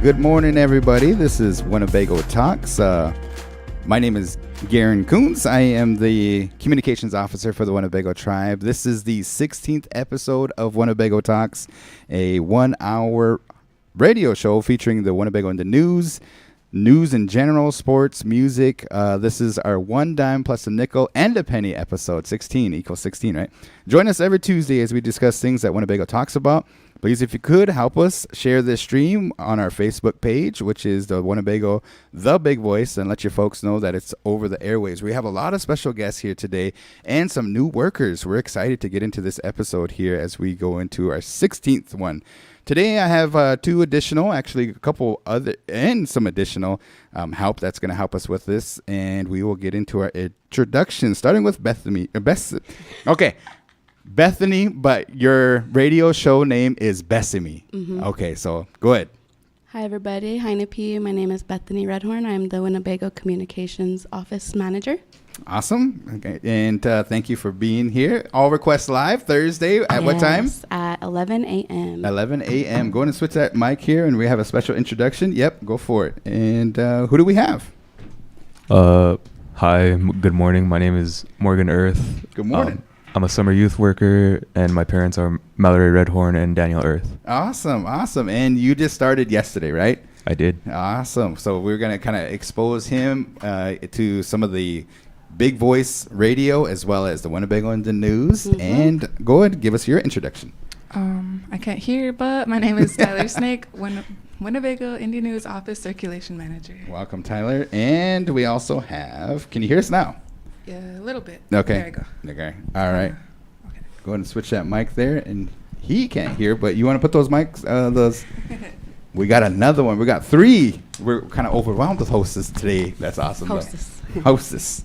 Good morning, everybody. This is Winnebago Talks. My name is Garan Coons. I am the communications officer for the Winnebago tribe. This is the 16th episode of Winnebago Talks, a 1-hour radio show featuring the Winnebago in the news in general, sports, music. This is our one dime plus a nickel and a penny episode. 16 equals 16, right? Join us every Tuesday as we discuss things that Winnebago talks about. Please, if you could, help us share this stream on our Facebook page, which is the Winnebago The Big Voice, and let your folks know that it's over the airways. We have a lot of special guests here today and some new workers. We're excited to get into this episode here as we go into our 16th one. Today, I have two additional, actually a couple other, and some additional help that's going to help us with this, and we will get into our introduction, starting with Bethany. Bethany, but your radio show name is Bessamy. Mm-hmm. Okay, so go ahead. Hi, everybody. Hi, Nipi. My name is Bethany Redhorn. I'm the Winnebago Communications Office Manager. Awesome. Okay, and thank you for being here. All requests live Thursday at what time? At 11 a.m. 11 a.m. Go ahead and switch that mic here, and we have a special introduction. Yep, go for it. And who do we have? Hi, good morning. My name is Morgan Earth. Good morning. I'm a summer youth worker, and my parents are Mallory Redhorn and Daniel Earth. Awesome. And you just started yesterday, right? I did. Awesome. So we're going to kind of expose him to some of the big voice radio as well as the Winnebago in the news. Mm-hmm. And go ahead, give us your introduction. I can't hear, but my name is Tyler Snake, Winnebago Indie News Office Circulation Manager. Welcome, Tyler. And we also have, can you hear us now? Yeah, a little bit. Okay. There I go. Okay. All right. Okay. Go ahead and switch that mic there. And he can't hear, but you want to put those mics, we got another one. We got three. We're kind of overwhelmed with hostess today. That's awesome. Hostess.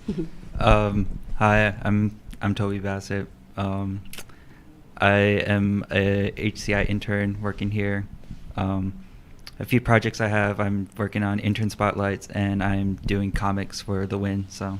Hi, I'm Toby Bassette. I am a HCI intern working here. A few projects I have, I'm working on intern spotlights, and I'm doing comics for the W.I.N. So,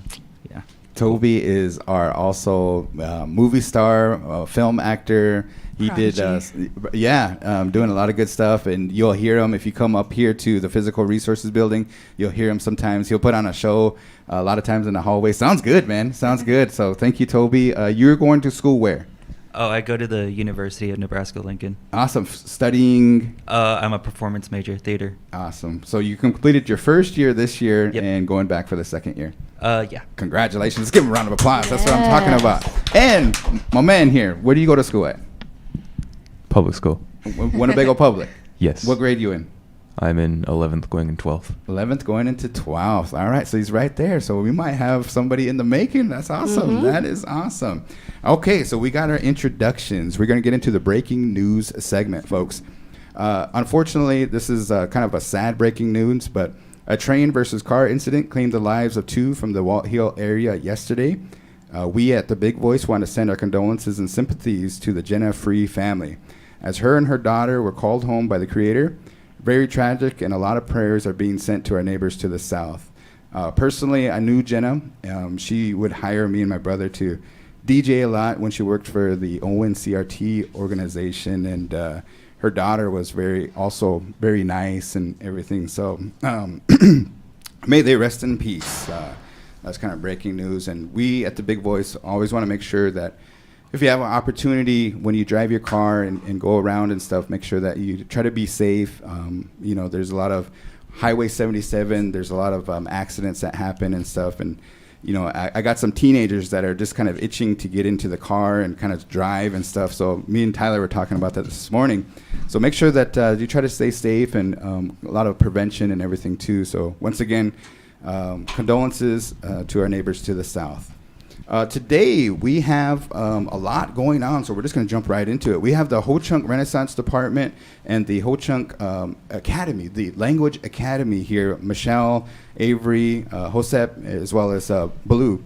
yeah. Toby is our also movie star, film actor. He did, doing a lot of good stuff, and you'll hear him if you come up here to the Physical Resources Building. You'll hear him sometimes. He'll put on a show a lot of times in the hallway. Sounds good, man. Sounds good. So thank you, Toby. You're going to school where? Oh, I go to the University of Nebraska-Lincoln. Awesome. Studying? I'm a performance major, theater. Awesome. So you completed your first year this year. Yep. And going back for the second year. Yeah. Congratulations. Let's give him a round of applause. Yes. That's what I'm talking about. And my man here, where do you go to school at? Public school. Winnebago Public? Yes. What grade you in? I'm in 11th going in 12th. 11th going into 12th. All right. So he's right there. So we might have somebody in the making. That's awesome. Mm-hmm. That is awesome. Okay. So we got our introductions. We're going to get into the breaking news segment, folks. Unfortunately, this is kind of a sad breaking news, but a train versus car incident claimed the lives of two from the Walt Hill area yesterday. We at The Big Voice want to send our condolences and sympathies to the Jenna Free family, as her and her daughter were called home by the Creator. Very tragic, and a lot of prayers are being sent to our neighbors to the south. Personally, I knew Jenna. She would hire me and my brother to DJ a lot when she worked for the W.I.N CRT organization, and her daughter was also very nice and everything. So may they rest in peace. That's kind of breaking news. And we at The Big Voice always want to make sure that if you have an opportunity when you drive your car and go around and stuff, make sure that you try to be safe. There's a lot of Highway 77. There's a lot of accidents that happen and stuff. And, I got some teenagers that are just kind of itching to get into the car and kind of drive and stuff. So me and Tyler were talking about that this morning. So make sure that you try to stay safe, and a lot of prevention and everything too. So once again, condolences to our neighbors to the south. Today, we have a lot going on, so we're just going to jump right into it. We have the Ho-Chunk Renaissance Department and the Ho-Chunk Academy, the Language Academy here. Michelle, Averi, Josep, as well as Blue.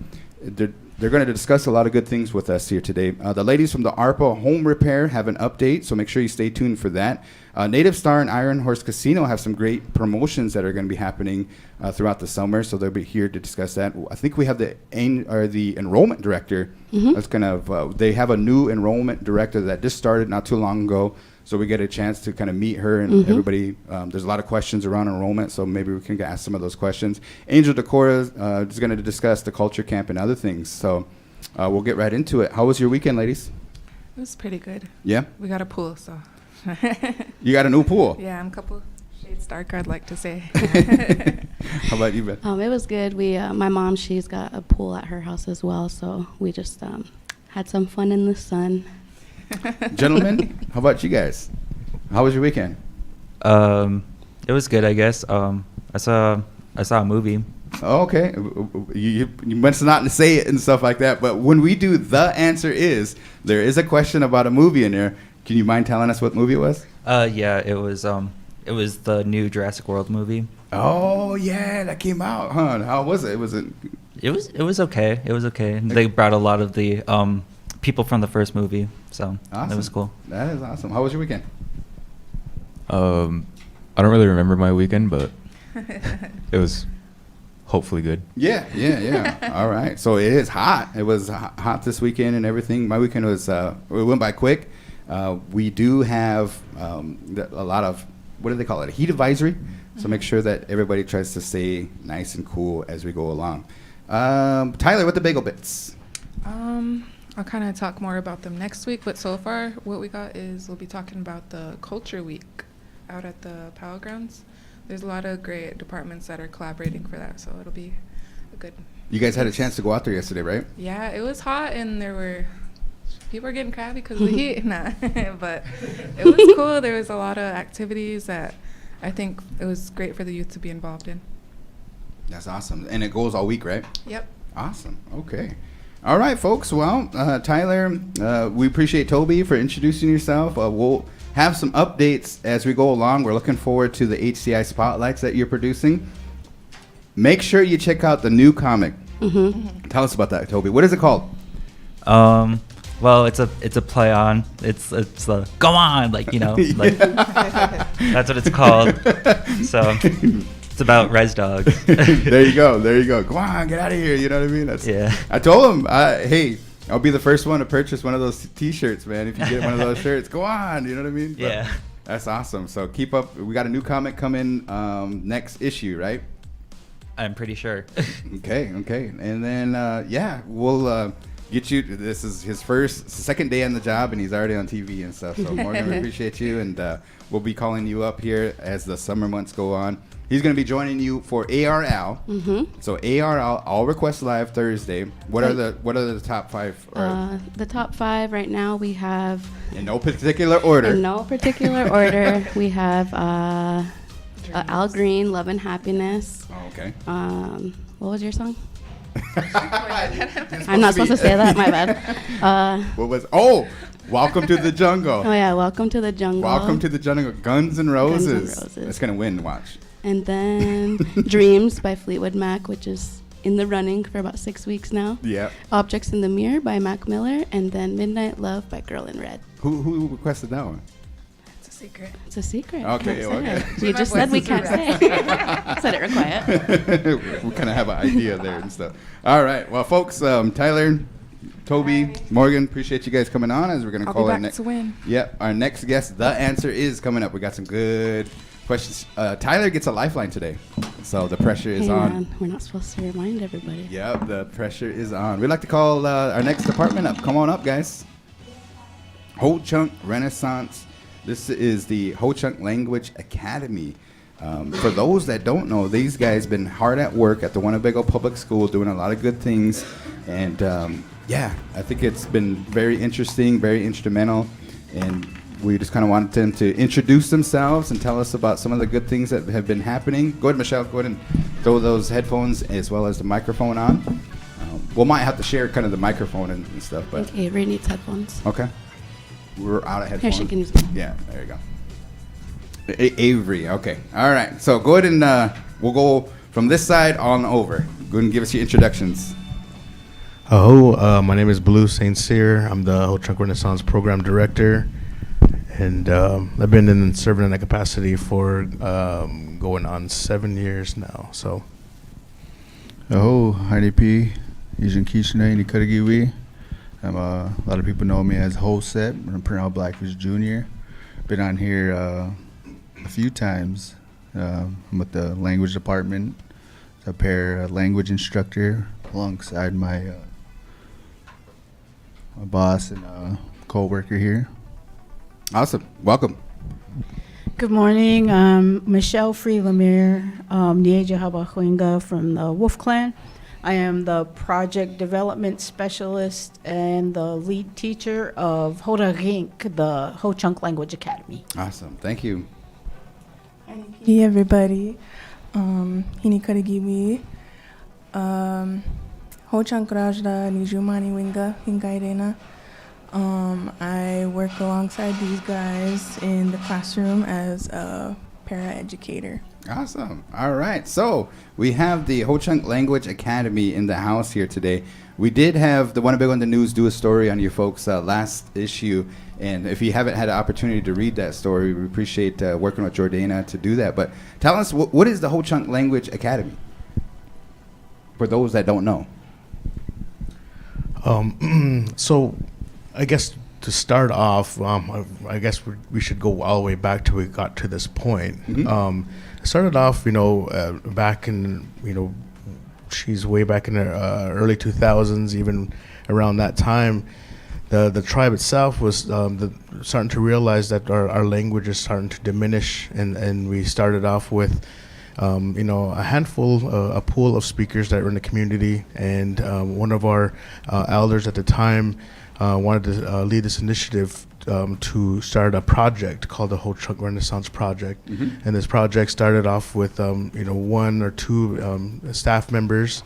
They're going to discuss a lot of good things with us here today. The ladies from the ARPA Home Repair have an update, so make sure you stay tuned for that. Native Star and Iron Horse Casino have some great promotions that are going to be happening throughout the summer, so they'll be here to discuss that. I think we have the enrollment director. Mm-hmm. That's they have a new enrollment director that just started not too long ago. so we get a chance to kind of meet her and everybody. There's a lot of questions around enrollment, so maybe we can ask some of those questions. Angel DeCora is going to discuss the culture camp and other things, so we'll get right into it. How was your weekend, ladies? It was pretty good. Yeah? We got a pool, so. You got a new pool? Yeah, I'm a couple shades darker, I'd like to say. How about you, Beth? It was good. We, my mom, she's got a pool at her house as well, so we just had some fun in the sun. Gentlemen, how about you guys? How was your weekend? It was good, I guess. I saw a movie. Oh, okay. You must not say it and stuff like that, but when we do the answer is, there is a question about a movie in there. Can you mind telling us what movie it was? Yeah, it was the new Jurassic World movie. Oh, yeah, that came out, huh? How was it? It was okay. It was okay. They brought a lot of the people from the first movie, so Awesome. it was cool. That is awesome. How was your weekend? I don't really remember my weekend, but it was hopefully good. Yeah. All right. So it is hot. It was hot this weekend and everything. My weekend was, it went by quick. We do have a lot of, what do they call it? A heat advisory. So make sure that everybody tries to stay nice and cool as we go along. Tyler, what the bagel bits? I'll kind of talk more about them next week, but so far what we got is we'll be talking about the Culture Week out at the Powell Grounds. There's a lot of great departments that are collaborating for that, so it'll be a good. You guys had a chance to go out there yesterday, right? Yeah, it was hot and people were getting crabby because of the heat. Nah, but it was cool. There was a lot of activities that I think it was great for the youth to be involved in. That's awesome. And it goes all week, right? Yep. Awesome. Okay. All right, folks. Well, Tyler, we appreciate Toby for introducing yourself. We'll have some updates as we go along. We're looking forward to the HCI spotlights that you're producing. Make sure you check out the new comic. Tell us about that, Toby. What is it called? Well, it's a play on. It's the go on, like, you know, like that's what it's called. So it's about res dogs. There you go. Go on, get out of here. You know what I mean? Yeah. I told him, hey, I'll be the first one to purchase one of those T-shirts, man. If you get one of those shirts, go on. You know what I mean? But Yeah. that's awesome. So keep up. We got a new comic coming next issue, right? I'm pretty sure. Okay. And then, we'll get you. This is his second day on the job, and he's already on TV and stuff. So, Morgan, we appreciate you, and we'll be calling you up here as the summer months go on. He's going to be joining you for ARL. So ARL, All Requests Live Thursday. What are the top five? The top 5 right now we have. In no particular order. We have Al Green, Love and Happiness. Oh, okay. What was your song? I'm not supposed to say that. My bad. What was? Welcome to the Jungle. Oh yeah, Welcome to the Jungle. Welcome to the Jungle. Guns N' Roses. Guns N' Roses. It's gonna win. Watch. And then Dreams by Fleetwood Mac, which is in the running for about 6 weeks now. Yeah. Objects in the Mirror by Mac Miller, and then Midnight Love by Girl in Red. Who requested that one? It's a secret. It's a secret. Okay, Can't say okay. it. You just said we can't say. Said it real quiet. We kind of have an idea there and stuff. All right. Well, folks, Tyler, Toby, Hi. Morgan, appreciate you guys coming on as we're going to I'll call be our back next. to win. Yep. Our next guest, the answer is coming up. We got some good questions. Tyler gets a lifeline today. So the pressure is Hey on. man, we're not supposed to remind everybody. Yep. The pressure is on. We'd like to call our next department up. Come on up, guys. Ho Chunk Renaissance. This is the Ho Chunk Language Academy. For those that don't know, these guys been hard at work at the Winnebago Public School doing a lot of good things. And I think it's been very interesting, very instrumental. And we just kind of wanted them to introduce themselves and tell us about some of the good things that have been happening. Go ahead, Michelle. Go ahead and throw those headphones as well as the microphone on. We might have to share kind of the microphone and stuff. I But think Avery needs headphones. okay. We're out of Here, headphones. she can use them. Yeah, there you go. Avery, okay. All right. So go ahead and we'll go from this side on over. Go ahead and give us your introductions. My name is Blue St. Cyr. I'm the Ho Chunk Renaissance Program Director. And I've been serving in that capacity for going on 7 years now. So, HDP, Asian Kishne, Nikaragiwi. A lot of people know me as Hosep. I'm Pernell Blackfish Jr. Been on here a few times. I'm with the language department. A pair language instructor alongside my boss and co-worker here. Awesome. Welcome. Good morning. I'm Michelle Free Lamere, Nieja Habahuinga from the Wolf Clan. I am the project development specialist and the lead teacher of Hodagink, the Ho Chunk Language Academy. Awesome. Thank you. Hey everybody. Hini Karigiwi. Ho Chunk Rajda Nijumani Winga Hingairena. I work alongside these guys in the classroom as a para-educator. Awesome. All right. So we have the Ho Chunk Language Academy in the house here today. We did have the Winnebago in the News do a story on you folks last issue. And if you haven't had an opportunity to read that story, we appreciate working with Jordana to do that. But tell us, what is the Ho Chunk Language Academy? For those that don't know. So I guess to start off, I guess we should go all the way back till we got to this point. Mm-hmm. It started off, back in, she's way back in the early 2000s, even around that time. The tribe itself was starting to realize that our language is starting to diminish, and we started off with a handful, a pool of speakers that were in the community, and one of our elders at the time wanted to lead this initiative to start a project called the Ho Chunk Renaissance Project. Mm-hmm. And this project started off with one or two staff members,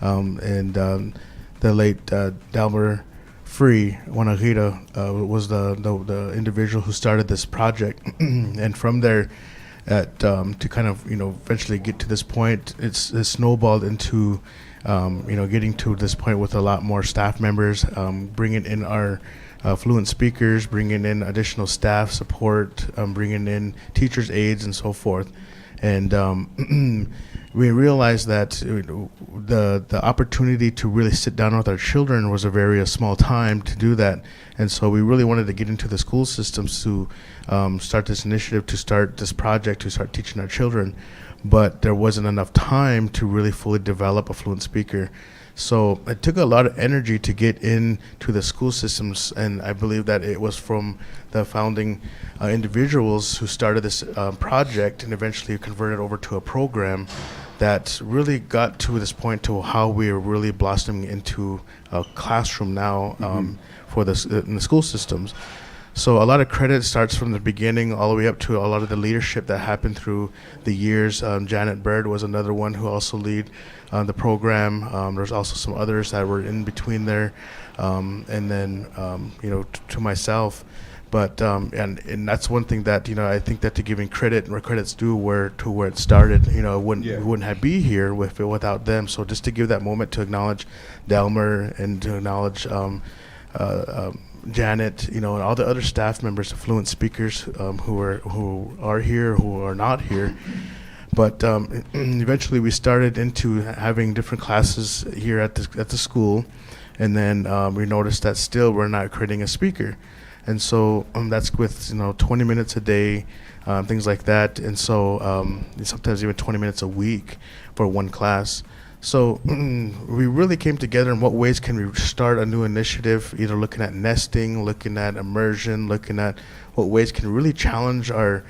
and the late Delmer Free Wanahita was the individual who started this project. And from there, to kind of eventually get to this point, it's snowballed into getting to this point with a lot more staff members, bringing in our fluent speakers, bringing in additional staff support, bringing in teachers' aides and so forth. And we realized that the opportunity to really sit down with our children was a very small time to do that. And so we really wanted to get into the school systems to start this initiative, to start this project, to start teaching our children. But there wasn't enough time to really fully develop a fluent speaker. So it took a lot of energy to get into the school systems, and I believe that it was from the founding individuals who started this project and eventually converted over to a program that really got to this point to how we are really blossoming into a classroom now for this in the school systems. So a lot of credit starts from the beginning all the way up to a lot of the leadership that happened through the years. Janet Bird was another one who also lead the program. There's also some others that were in between there, and then to myself. But and that's one thing that I think that to giving credit where credit's due, where it started, we wouldn't be here without them. So just to give that moment to acknowledge Delmer and to acknowledge Janet, and all the other staff members, fluent speakers who are here, who are not here. But eventually we started into having different classes here at the school, and then we noticed that still we're not creating a speaker. And so that's with 20 minutes a day, things like that. And so sometimes even 20 minutes a week for one class. So we really came together in what ways can we start a new initiative, either looking at nesting, looking at immersion, looking at what ways can really challenge our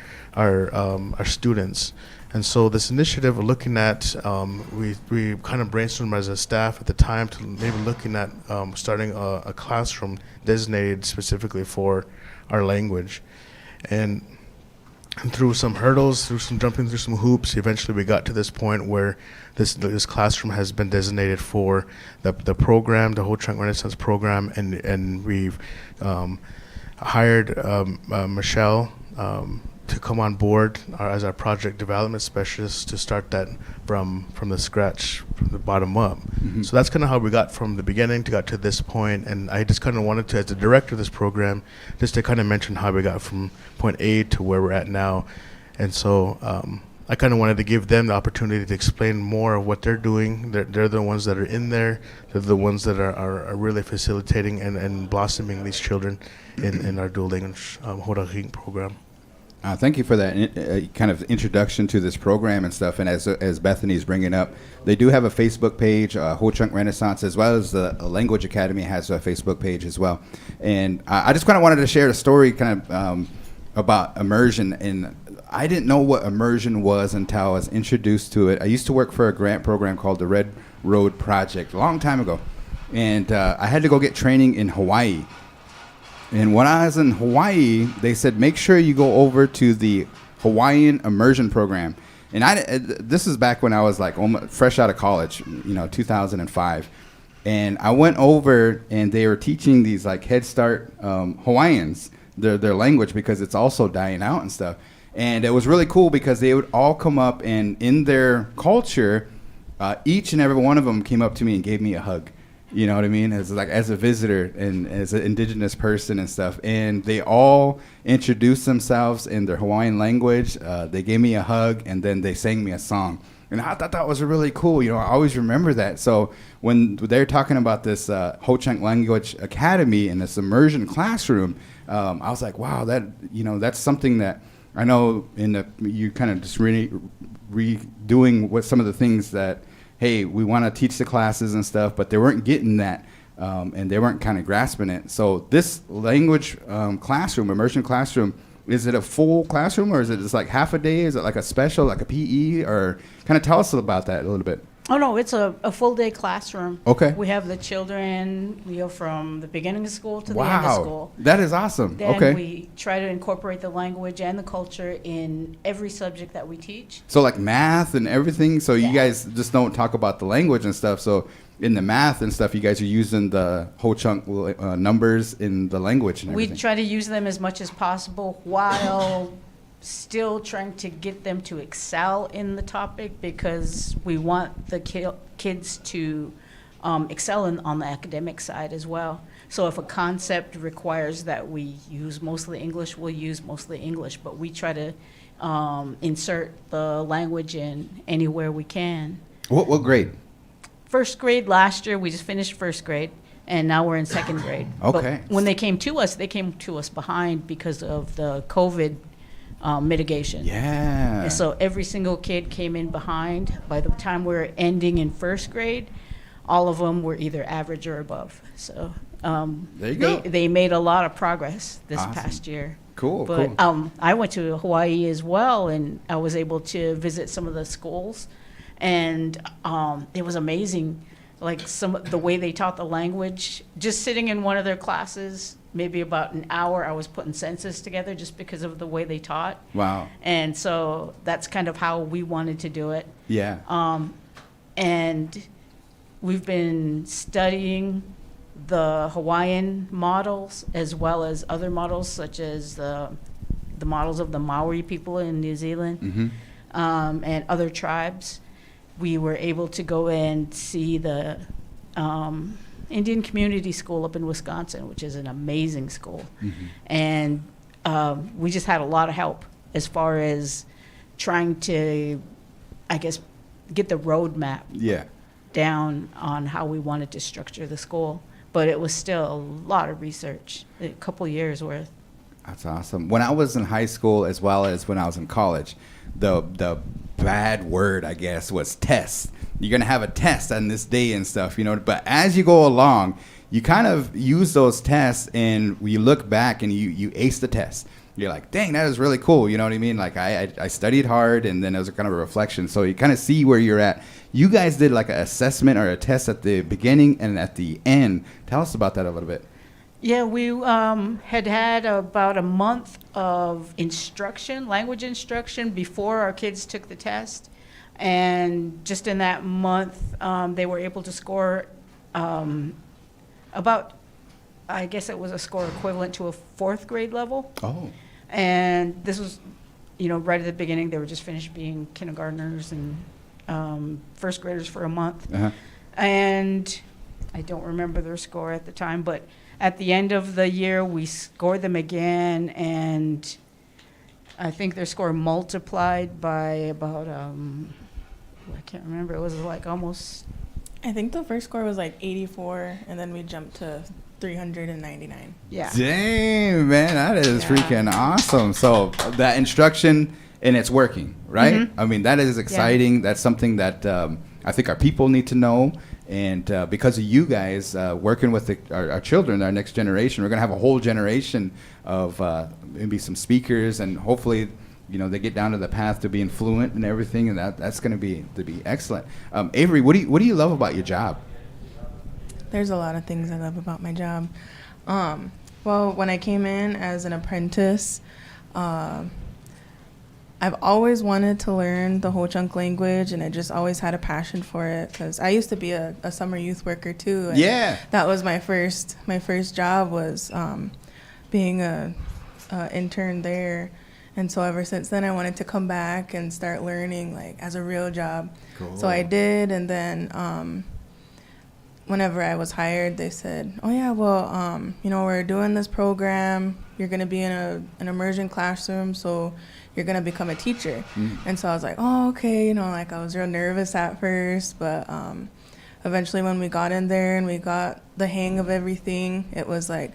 students. And so this initiative, looking at, we kind of brainstormed as a staff at the time to maybe looking at starting a classroom designated specifically for our language. And through some hurdles, through some jumping through some hoops, eventually we got to this point where this classroom has been designated for the program, the Ho Chunk Renaissance program, and we've hired Michelle to come on board as our project development specialist to start that from the scratch, from the bottom up. Mm-hmm. So that's kind of how we got from the beginning to got to this point. And I just kind of wanted to, as the director of this program, just to kind of mention how we got from point A to where we're at now. And so I kind of wanted to give them the opportunity to explain more of what they're doing. They're the ones that are in there. They're the ones that are really facilitating and blossoming these children in our dual language Hodagink program. Thank you for that kind of introduction to this program and stuff. And as Bethany's bringing up, they do have a Facebook page, Ho Chunk Renaissance, as well as the Language Academy has a Facebook page as well. And I just kind of wanted to share a story kind of about immersion. And I didn't know what immersion was until I was introduced to it. I used to work for a grant program called the Red Road Project a long time ago. And I had to go get training in Hawaii. And when I was in Hawaii, they said, make sure you go over to the Hawaiian immersion program. And this is back when I was like almost fresh out of college, 2005. And I went over and they were teaching these like Head Start Hawaiians, their language, because it's also dying out and stuff. And it was really cool because they would all come up and in their culture, each and every one of them came up to me and gave me a hug. You know what I mean? As a visitor and as an indigenous person and stuff. And they all introduced themselves in their Hawaiian language. They gave me a hug and then they sang me a song. And I thought that was really cool. I always remember that. So when they're talking about this Ho Chunk Language Academy and this immersion classroom, I was like, wow, that's something that I know you kind of just redoing what some of the things that, hey, we want to teach the classes and stuff, but they weren't getting that, and they weren't kind of grasping it. So this language classroom, immersion classroom, is it a full classroom or is it just like half a day? Is it like a special, like a PE? Or kind of tell us about that a little bit. Oh, no, it's a full day classroom. Okay. We have the children, from the beginning of school to the end of school. That is awesome. Then okay. we try to incorporate the language and the culture in every subject that we teach. So like math and everything. So you guys just don't talk about the language and stuff. So in the math and stuff, you guys are using the Ho Chunk numbers in the language and everything. We try to use them as much as possible while still trying to get them to excel in the topic, because we want the kids to excel on the academic side as well. So if a concept requires that we use mostly English, we'll use mostly English, but we try to insert the language in anywhere we can. What grade? First grade last year, we just finished first grade, and now we're in second grade. Okay. But when they came to us behind because of the COVID mitigation. Yeah. And so every single kid came in behind. By the time we were ending in first grade, all of them were either average or above. So there you go. They made a lot of progress this past year. Cool. But cool. I went to Hawaii as well, and I was able to visit some of the schools, and it was amazing. Like the way they taught the language, just sitting in one of their classes, maybe about an hour, I was putting sentences together just because of the way they taught. Wow. And so that's kind of how we wanted to do it. Yeah. And we've been studying the Hawaiian models as well as other models, such as the models of the Maori people in New Zealand, and other tribes. We were able to go and see the Indian Community School up in Wisconsin, which is an amazing school. And we just had a lot of help as far as trying to, I guess, get the roadmap down on how we wanted to structure the school. But it was still a lot of research, a couple years worth. That's awesome. When I was in high school as well as when I was in college, the bad word, I guess, was test. You're going to have a test on this day and stuff, but as you go along, you kind of use those tests and you look back and you ace the test. You're like, dang, that is really cool. You know what I mean? Like I studied hard, and then it was kind of a reflection. So you kind of see where you're at. You guys did like an assessment or a test at the beginning and at the end. Tell us about that a little bit. Yeah, we had about a month of instruction, language instruction, before our kids took the test. And just in that month, they were able to score about, I guess it was a score equivalent to a fourth grade level. Oh. And this was, right at the beginning. They were just finished being kindergartners and first graders for a month. And I don't remember their score at the time, but at the end of the year, we scored them again, and I think their score multiplied by about, I can't remember, it was like almost... I think the first score was like 84, and then we jumped to $399. Yeah. Dang, man, that is Yeah. freaking awesome. So that instruction, and it's working, right? Mhm. I mean, that is exciting. That's something that I think our people need to know. And because of you guys working with our children, our next generation, we're going to have a whole generation of maybe some speakers, and hopefully, you know, they get down to the path to being fluent and everything, and that's going to be excellent. Averi, what do you love about your job? There's a lot of things I love about my job. Well, when I came in as an apprentice, I've always wanted to learn the Ho-Chunk language, and I just always had a passion for it because I used to be a summer youth worker too. And Yeah. that was my first job was being a intern there, and so ever since then I wanted to come back and start learning like as a real job. Cool. So I did, and then whenever I was hired, they said, "Oh yeah, well, you know, we're doing this program. You're going to be in an immersion classroom, so you're going to become a teacher." And so I was like, "Oh, okay." You know, like I was real nervous at first, but eventually when we got in there and we got the hang of everything, it was like,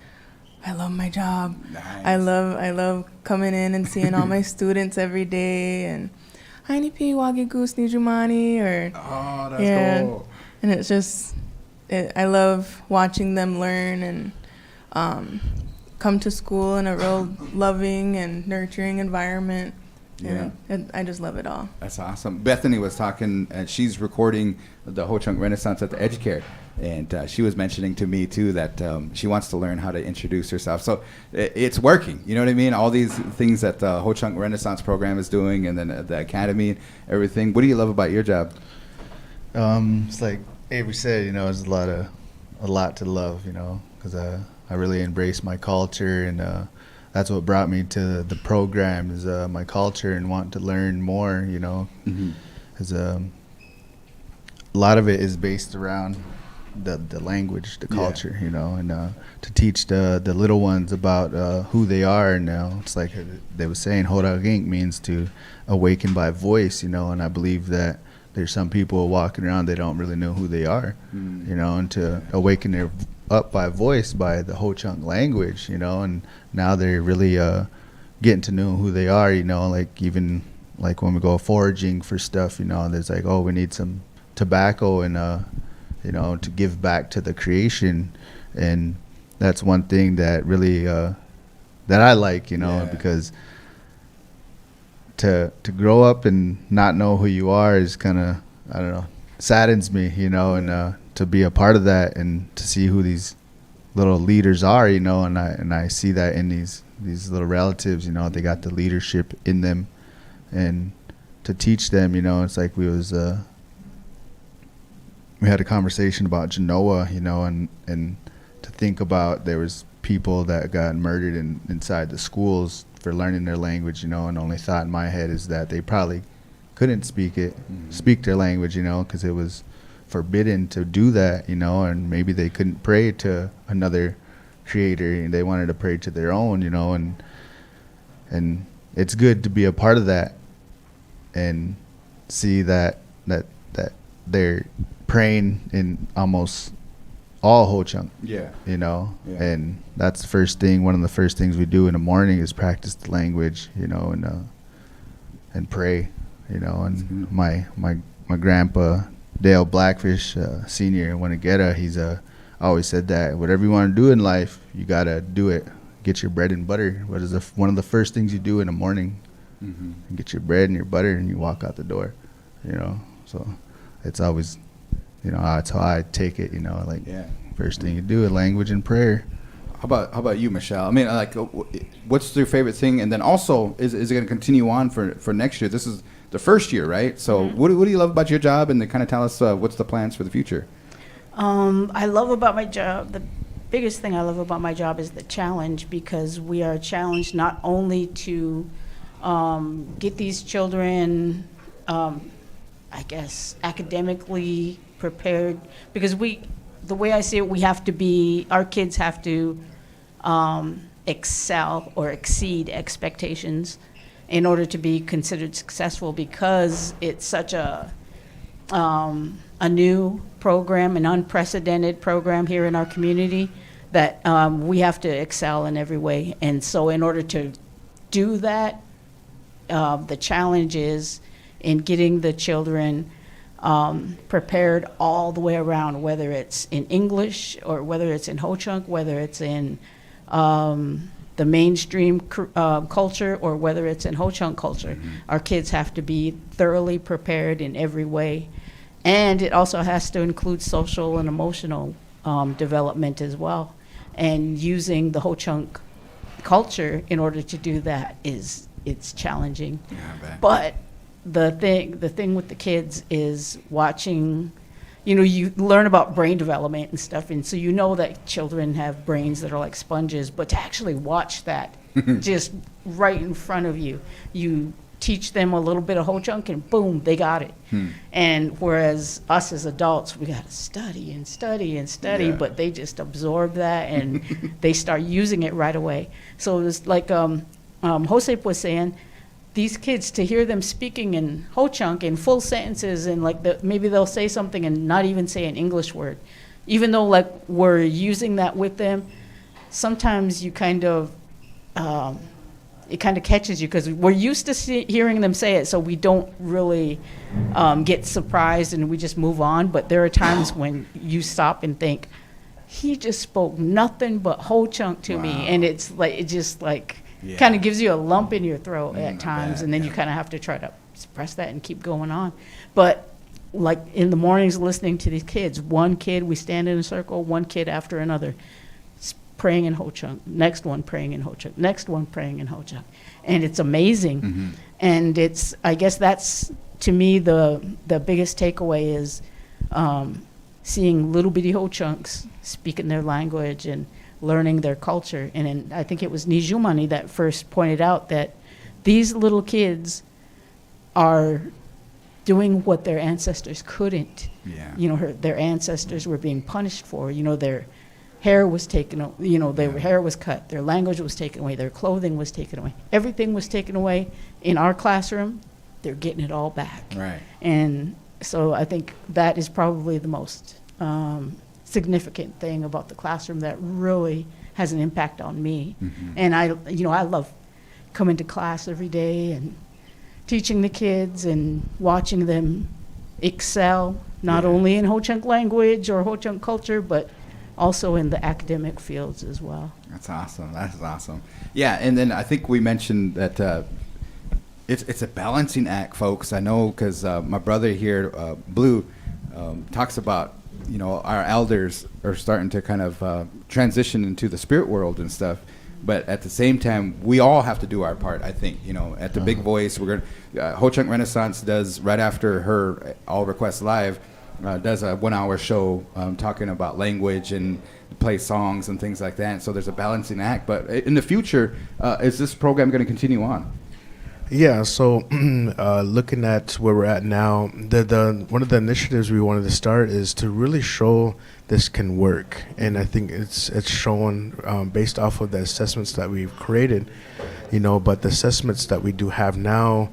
I love my job. Nice. I love coming in and seeing all my students every day and Haini P, Wagi Goose, Nijumani, or Oh, that's cool. And it's just, I love watching them learn and come to school in a real loving and nurturing environment. Yeah. And I just love it all. That's awesome. Bethany was talking, and she's recording the Ho-Chunk Renaissance at the Educare, and she was mentioning to me too that she wants to learn how to introduce herself. So it's working. You know what I mean? All these things that the Ho-Chunk Renaissance program is doing, and then the academy, everything. What do you love about your job? It's like Avery said, you know, there's a lot to love, you know, because I really embrace my culture, and that's what brought me to the program is my culture and want to learn more, you know, because a lot of it is based around the language, the culture, you know, and to teach the little ones about who they are. And it's like they were saying, Horagink means to awaken by voice, you know, and I believe that there's some people walking around, they don't really know who they are, you know, and to awaken their up by voice by the Ho-Chunk language, you know, and now they're really getting to know who they are, you know, like even like when we go foraging for stuff, you know, there's like, oh, we need some tobacco and you know, to give back to the creation. And that's one thing that really that I like, you know, because to grow up and not know who you are is kind of, I don't know, saddens me, you know, and to be a part of that and to see who these little leaders are, you know, and I see that in these little relatives, you know, they got the leadership in them, and to teach them, you know, it's like we had a conversation about Genoa, you know, and to think about there was people that got murdered inside the schools for learning their language, you know, and the only thought in my head is that they probably couldn't speak their language, you know, because it was forbidden to do that, you know, and maybe they couldn't pray to another creator and they wanted to pray to their own, you know, and it's good to be a part of that and see that they're praying in almost all Ho-Chunk, you know, and that's the first thing. One of the first things we do in the morning is practice the language, you know, and pray, you know, and my grandpa Dale Blackfish, senior in Winnebago, he's always said that whatever you want to do in life, you gotta do it. Get your bread and butter. What is one of the first things you do in the morning? You get your bread and your butter, and you walk out the door. You know, so it's always, you know, that's how I take it. You know, like first thing you do is language and prayer. How about you, Michelle? I mean, like, what's your favorite thing? And then also, is it going to continue on for next year? This is the first year, right? So what do you love about your job? And then kind of tell us what's the plans for the future? I love about my job, the biggest thing I love about my job is the challenge, because we are challenged not only to get these children, I guess, academically prepared, because the way I see it, we have to be, our kids have to excel or exceed expectations in order to be considered successful, because it's such a new program, an unprecedented program here in our community, that we have to excel in every way. And so in order to do that, the challenge is in getting the children prepared all the way around, whether it's in English or whether it's in Ho-Chunk, whether it's in the mainstream culture or whether it's in Ho-Chunk culture. Our kids have to be thoroughly prepared in every way. And it also has to include social and emotional development as well. And using the Ho-Chunk culture in order to do that it's challenging. Yeah, I bet. But the thing with the kids is watching, you learn about brain development and stuff, and so you know that children have brains that are like sponges, but to actually watch that just right in front of you, you teach them a little bit of Ho-Chunk and boom, they got it. And whereas us as adults, we got to study and study and study, Yeah. but they just absorb that and they start using it right away. So it was like Josep was saying, these kids, to hear them speaking in Ho-Chunk in full sentences and like maybe they'll say something and not even say an English word, even though like we're using that with them, sometimes you kind of, it kind of catches you because we're used to hearing them say it, so we don't really get surprised and we just move on. But there are times when you stop and think, he just spoke nothing but Ho-Chunk to me, and it's like it just like kind of gives you a lump in your throat at times, and then you kind of have to try to suppress that and keep going on. But like in the mornings, listening to these kids, one kid, we stand in a circle, one kid after another, praying in Ho-Chunk, next one praying in Ho-Chunk, next one praying in Ho-Chunk, and it's amazing. And it's, I guess that's to me the biggest takeaway is seeing little bitty Ho-Chunks speaking their language and learning their culture. And I think it was Nijumani that first pointed out that these little kids are doing what their ancestors couldn't. Their ancestors were being punished for. Their hair was taken, their hair was cut, their language was taken away, their clothing was taken away. Everything was taken away. In our classroom, they're getting it all back. Right. And so I think that is probably the most significant thing about the classroom that really has an impact on me. And I love coming to class every day and teaching the kids and watching them excel, not only in Ho-Chunk language or Ho-Chunk culture, but also in the academic fields as well. That's awesome. That's awesome. Yeah, and then I think we mentioned that it's a balancing act, folks. I know because my brother here, Blue, talks about, our elders are starting to kind of transition into the spirit world and stuff. But at the same time, we all have to do our part, I think. At the Big Voice, we're going Ho-Chunk Renaissance does, right after her All Requests Live, does a 1 hour show talking about language and play songs and things like that. And so there's a balancing act. But in the future, is this program going to continue on? Yeah, so looking at where we're at now, the one of the initiatives we wanted to start is to really show this can work. And I think it's shown based off of the assessments that we've created, but the assessments that we do have now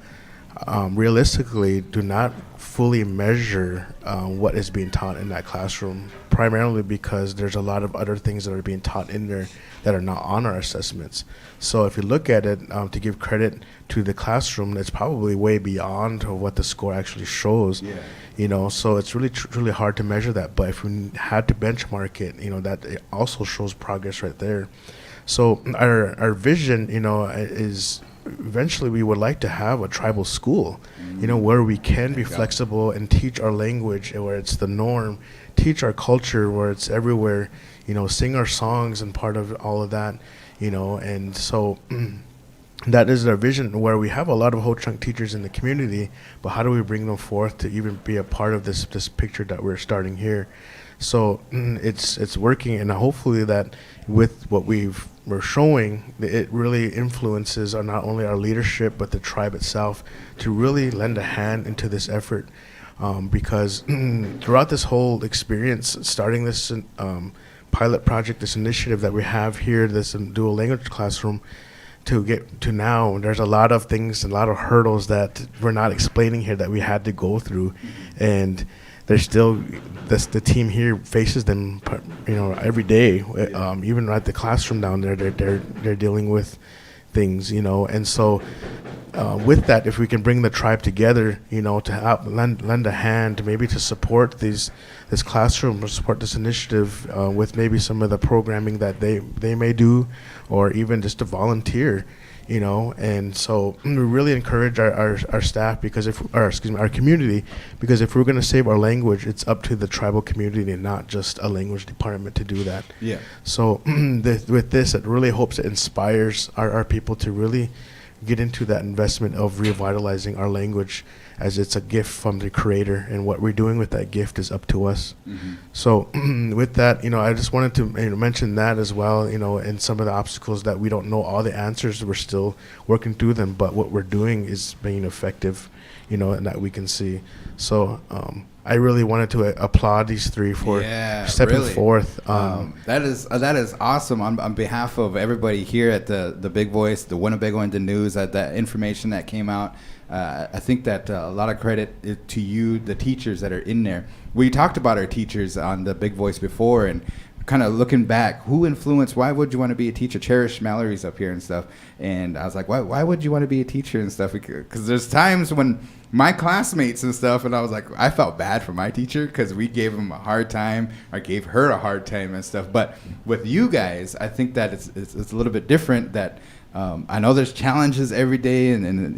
realistically do not fully measure what is being taught in that classroom, primarily because there's a lot of other things that are being taught in there that are not on our assessments. So if you look at it, to give credit to the classroom, it's probably way beyond what the score actually shows. So it's really truly hard to measure that. But if we had to benchmark it, that it also shows progress right there. So our vision, is eventually we would like to have a tribal school, where we can be flexible and teach our language where it's the norm, teach our culture where it's everywhere, sing our songs and part of all of that, and so that is our vision, where we have a lot of Ho-Chunk teachers in the community, but how do we bring them forth to even be a part of this picture that we're starting here? So it's working, and hopefully that with what we're showing, it really influences not only our leadership but the tribe itself to really lend a hand into this effort, because throughout this whole experience, starting this pilot project, this initiative that we have here, this dual language classroom, to get to now, there's a lot of things, a lot of hurdles that we're not explaining here that we had to go through, and they're still the team here faces them, every day. Even at the classroom down there, they're dealing with things, and so with that, if we can bring the tribe together, to help lend a hand, maybe to support this classroom or support this initiative with maybe some of the programming that they may do, or even just to volunteer, and so we really encourage our staff our community, because if we're going to save our language, it's up to the tribal community and not just a language department to do that. Yeah. So with this, it really hopes it inspires our people to really get into that investment of revitalizing our language, as it's a gift from the Creator, and what we're doing with that gift is up to us. Mm-hmm. So with that, I just wanted to mention that as well, and some of the obstacles that we don't know all the answers, we're still working through them, but what we're doing is being effective, and that we can see. So I really wanted to applaud these three for stepping forth. That is awesome. On behalf of everybody here at the Big Voice, the Winnebago and the News, that information that came out, I think that a lot of credit to you, the teachers that are in there. We talked about our teachers on the Big Voice before, and kind of looking back, who influenced, why would you want to be a teacher? Cherish Mallory's up here and stuff. And I was like, why would you want to be a teacher and stuff? Because there's times when my classmates and stuff, and I was like, I felt bad for my teacher because we gave him a hard time. I gave her a hard time and stuff. But with you guys, I think that it's a little bit different. That I know there's challenges every day, and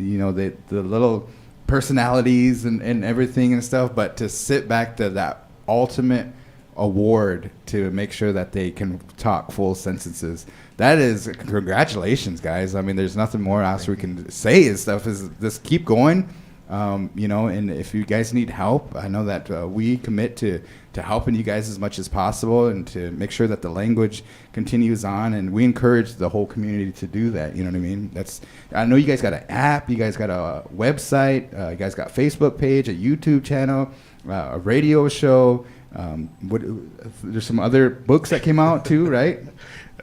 the little personalities and everything and stuff. But to sit back to that ultimate award to make sure that they can talk full sentences, that is, congratulations, guys. I mean, there's nothing more else we can say and stuff. Is just keep going. And if you guys need help, I know that we commit to helping you guys as much as possible, and to make sure that the language continues on, and we encourage the whole community to do that. You know what I mean? I know you guys got an app, you guys got a website, you guys got a Facebook page, a YouTube channel, a radio show. There's some other books that came out too, right?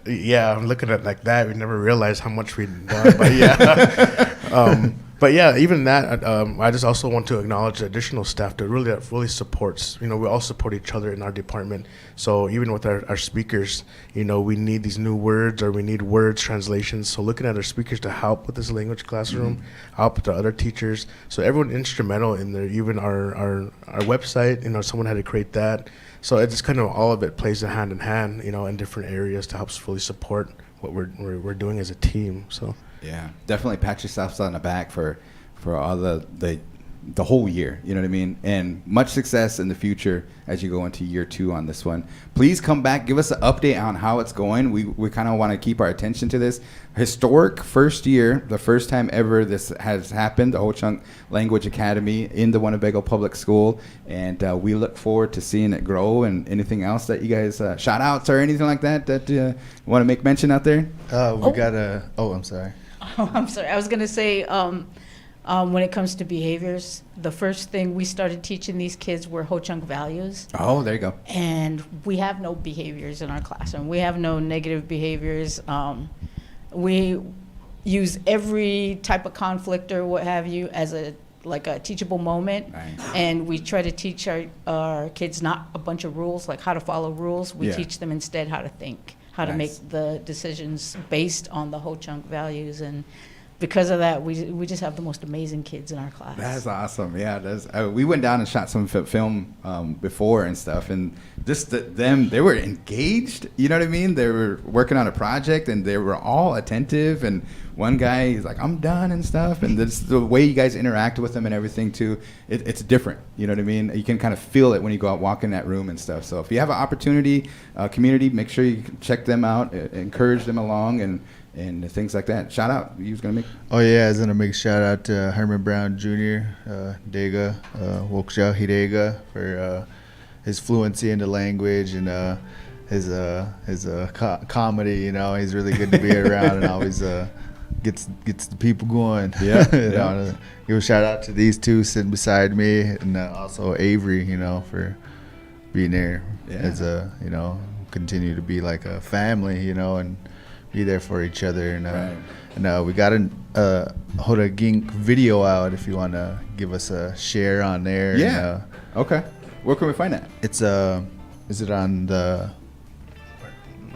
Yeah, I'm looking at it like that. We never realized how much we'd done, but yeah. But yeah, even that, I just also want to acknowledge the additional staff that really supports. We all support each other in our department. So even with our speakers, we need these new words, or we need words translations. So looking at our speakers to help with this language classroom, help the other teachers. So everyone instrumental in there. Even our website, someone had to create that. So it's just kind of all of it plays hand in hand, in different areas to help fully support what we're doing as a team. So. Yeah, definitely pat yourselves on the back for all the whole year, you know what I mean? And much success in the future as you go into year 2 on this one. Please come back, give us an update on how it's going. We kind of want to keep our attention to this. Historic first year, the first time ever this has happened, the Ho-Chunk Language Academy in the Winnebago Public School. And we look forward to seeing it grow. And anything else that you guys, shout outs or anything like that you want to make mention out there? I'm sorry. Oh, I'm sorry. I was going to say, when it comes to behaviors, the first thing we started teaching these kids were Ho-Chunk values. Oh, there you go. And we have no behaviors in our classroom. We have no negative behaviors. We use every type of conflict or what have you as a teachable moment. Right. And we try to teach our kids not a bunch of rules, like how to follow rules. We teach them instead how to think, how to make the decisions based on the Ho-Chunk values. And because of that, we just have the most amazing kids in our class. That's awesome. Yeah, we went down and shot some film before and stuff, and just they were engaged. You know what I mean? They were working on a project, and they were all attentive. And one guy, he's like, "I'm done" and stuff. And the way you guys interact with them and everything too, it's different. You know what I mean? You can kind of feel it when you go out, walk in that room and stuff. So if you have an opportunity, community, make sure you check them out, encourage them along, and things like that. Shout out. You was gonna make? Oh yeah, I was gonna make a shout out to Herman Brown Jr., Dega, Wokja Hidega for his fluency in the language and his comedy. He's really good to be around and always gets the people going. Yeah. Give a shout out to these two sitting beside me, and also Averi, for being there as continue to be like a family, and be there for each other. And we got a Hoda Gink video out if you want to give us a share on there. Yeah. Okay. Where can we find that? It's is it on the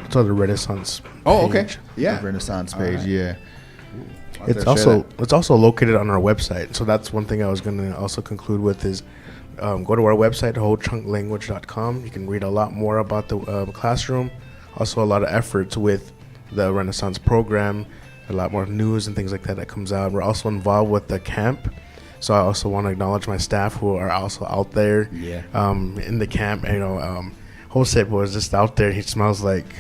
It's on the Renaissance. Oh, okay. page. Yeah. Renaissance All page? right. Yeah. I'll It's have to share that. also located on our website. So that's one thing I was going to also conclude with is go to our website, wholechunkslanguage.com. You can read a lot more about the classroom. Also, a lot of efforts with the Renaissance program, a lot more news and things like that comes out. We're also involved with the camp. So I also want to acknowledge my staff who are also out there in the camp. And, Josep was just out there. He smells like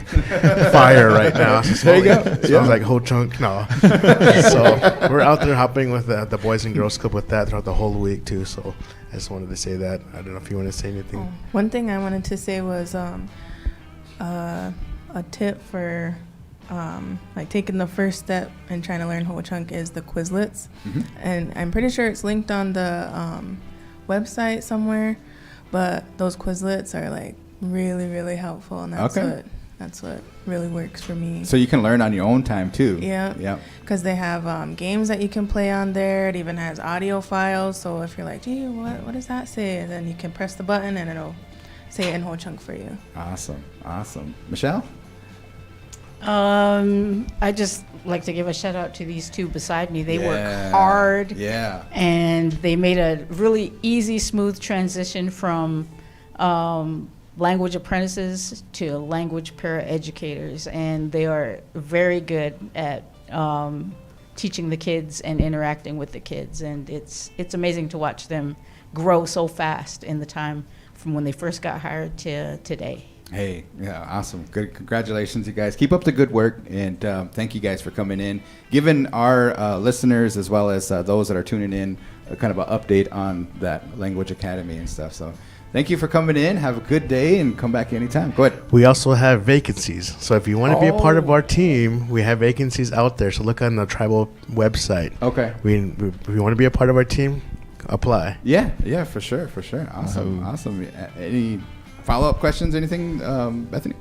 fire right now. There you go. Smells like whole chunk. No. So we're out there hopping with the Boys and Girls Club with that throughout the whole week too. So I just wanted to say that. I don't know if you want to say anything. Oh, one thing I wanted to say was a tip for like taking the first step and trying to learn Ho Chunk is the Quizlets. And I'm pretty sure it's linked on the website somewhere, but those Quizlets are like really helpful, and that's what really works for me. So you can learn on your own time too. Yeah, because they have games that you can play on there. It even has audio files, so if you're like, gee, what does that say, and then you can press the button and it'll say it in Ho Chunk for you. Awesome. Michelle? I just like to give a shout out to these two beside me. They work hard. Yeah. And they made a really easy, smooth transition from language apprentices to language paraeducators. And they are very good at teaching the kids and interacting with the kids. And it's amazing to watch them grow so fast in the time from when they first got hired to today. Hey, yeah, awesome. Good. Congratulations, you guys. Keep up the good work, and thank you guys for coming in, giving our listeners as well as those that are tuning in a kind of an update on that language academy and stuff. So thank you for coming in. Have a good day, and come back anytime. Go ahead. We also have vacancies. So if you want to be a part of our team, we have vacancies out there. So look on the tribal website. Okay. If you want to be a part of our team, apply. Yeah, for sure. Awesome. Any follow-up questions, anything, Bethany?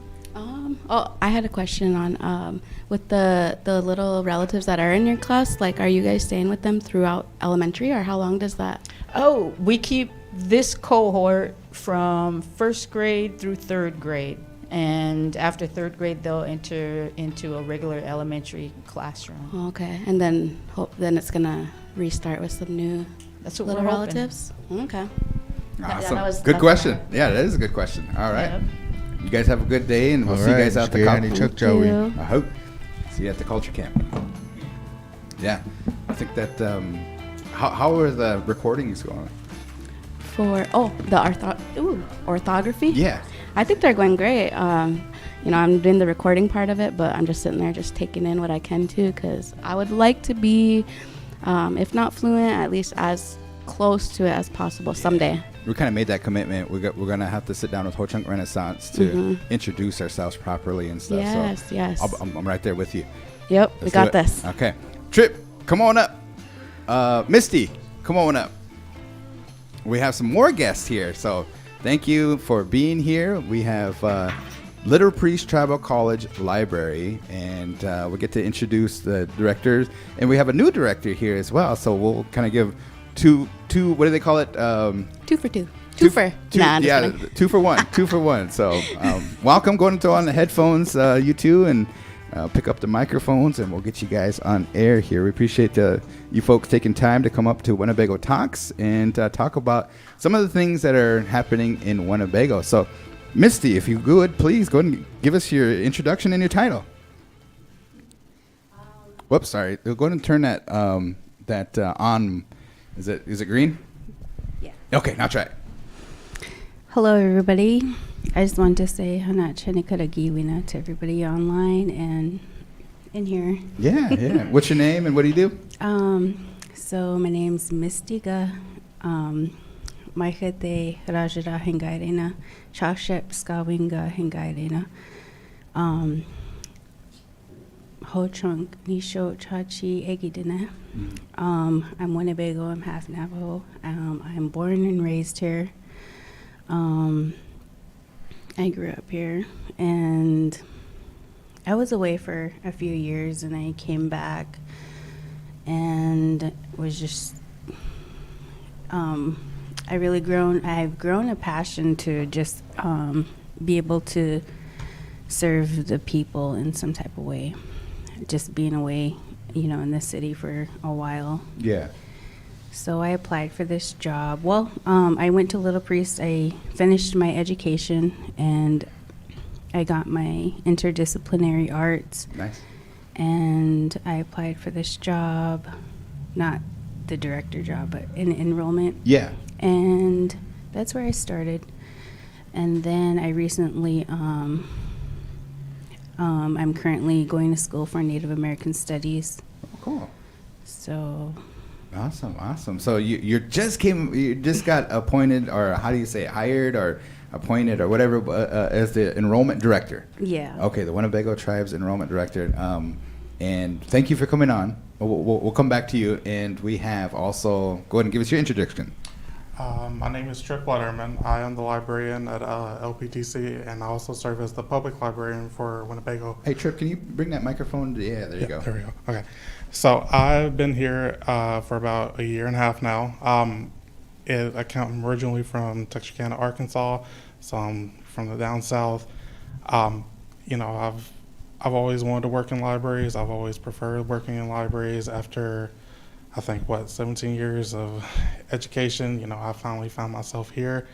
I had a question on with the little relatives that are in your class. Like, are you guys staying with them throughout elementary, or how long does that? Oh, we keep this cohort from first grade through third grade. And after third grade, they'll enter into a regular elementary classroom. Okay, and then it's gonna restart with some new little relatives. Okay. Awesome. Good question. Yeah, that is a good question. All right. Yep. You guys have a good day, and we'll see you guys out the Joey. I hope. See you at the culture camp. Yeah. I think that, how are the recordings going? For, the orthography? Yeah. I think they're going great. I'm doing the recording part of it, but I'm just sitting there just taking in what I can too, because I would like to be, if not fluent, at least as close to it as possible someday. We kind of made that commitment. We're going to have to sit down with Ho Chunk Renaissance to introduce ourselves properly and stuff. Yes. I'm right there with you. Yep, we got this. Okay. Tripp, come on up. Misty, come on up. We have some more guests here, so thank you for being here. We have Little Priest Tribal College Library, and we get to introduce the directors, and we have a new director here as well, so we'll kind of give two, what do they call it? 2 for 2. Two for. Nah, yeah, 2 for 1. 2 for 1. So welcome. Go into on the headphones, you two, and pick up the microphones, and we'll get you guys on air here. We appreciate you folks taking time to come up to Winnebago Talks and talk about some of the things that are happening in Winnebago. So, Misty, if you would, please go ahead and give us your introduction and your title. Whoops, sorry. Go ahead and turn that on. Is it green? Yeah. Okay, now try it. Hello, everybody. I just want to say Hana Chanikaragiwina to everybody online and in here. Yeah. What's your name and what do you do? So my name's Mistiga. Maihete Rajara Hingairena. Chashep Skawinga Hingairena. Ho Chunk Nisho Chachi Egidina. I'm Winnebago. I'm half Navajo. I'm born and raised here. I grew up here, and I was away for a few years, and I came back and was just I've grown a passion to just be able to serve the people in some type of way. Just being away, in the city for a while. Yeah. So I applied for this job. Well, I went to Little Priest. I finished my education, and I got my interdisciplinary arts. Nice. And I applied for this job, not the director job, but in enrollment. Yeah. And that's where I started. And then I recently, I'm currently going to school for Native American Studies. Oh, cool. So. Awesome. So you just got appointed, or how do you say it, hired or appointed or whatever, as the enrollment director. Yeah. Okay, the Winnebago Tribe's enrollment director. And thank you for coming on. We'll come back to you, and we have also, go ahead and give us your introduction. My name is Tripp Letterman. I am the librarian at LPTC, and I also serve as the public librarian for Winnebago. Hey, Tripp, can you bring that microphone? Yeah, there you go. There we go. Okay. So I've been here for about a year and a half now. I'm originally from Texarkana, Arkansas, so I'm from the down south. I've always wanted to work in libraries. I've always preferred working in libraries. After, I think, 17 years of education, I finally found myself here.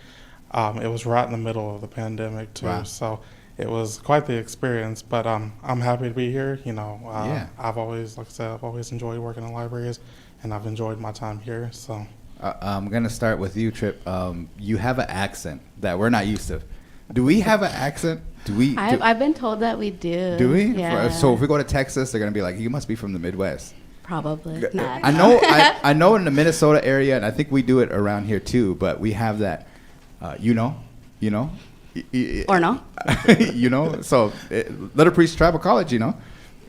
It was right in the middle of the pandemic, too. Wow. So it was quite the experience, but I'm happy to be here. Yeah. I've always, like I said, I've always enjoyed working in libraries, and I've enjoyed my time here. So I'm going to start with you, Tripp. You have an accent that we're not used to. Do we have an accent? I've been told that we do. Do we? Yeah. So if we go to Texas, they're going to be like, you must be from the Midwest. Probably. Nah. I know in the Minnesota area, and I think we do it around here too, but we have that, or no. So Little Priest Tribal College,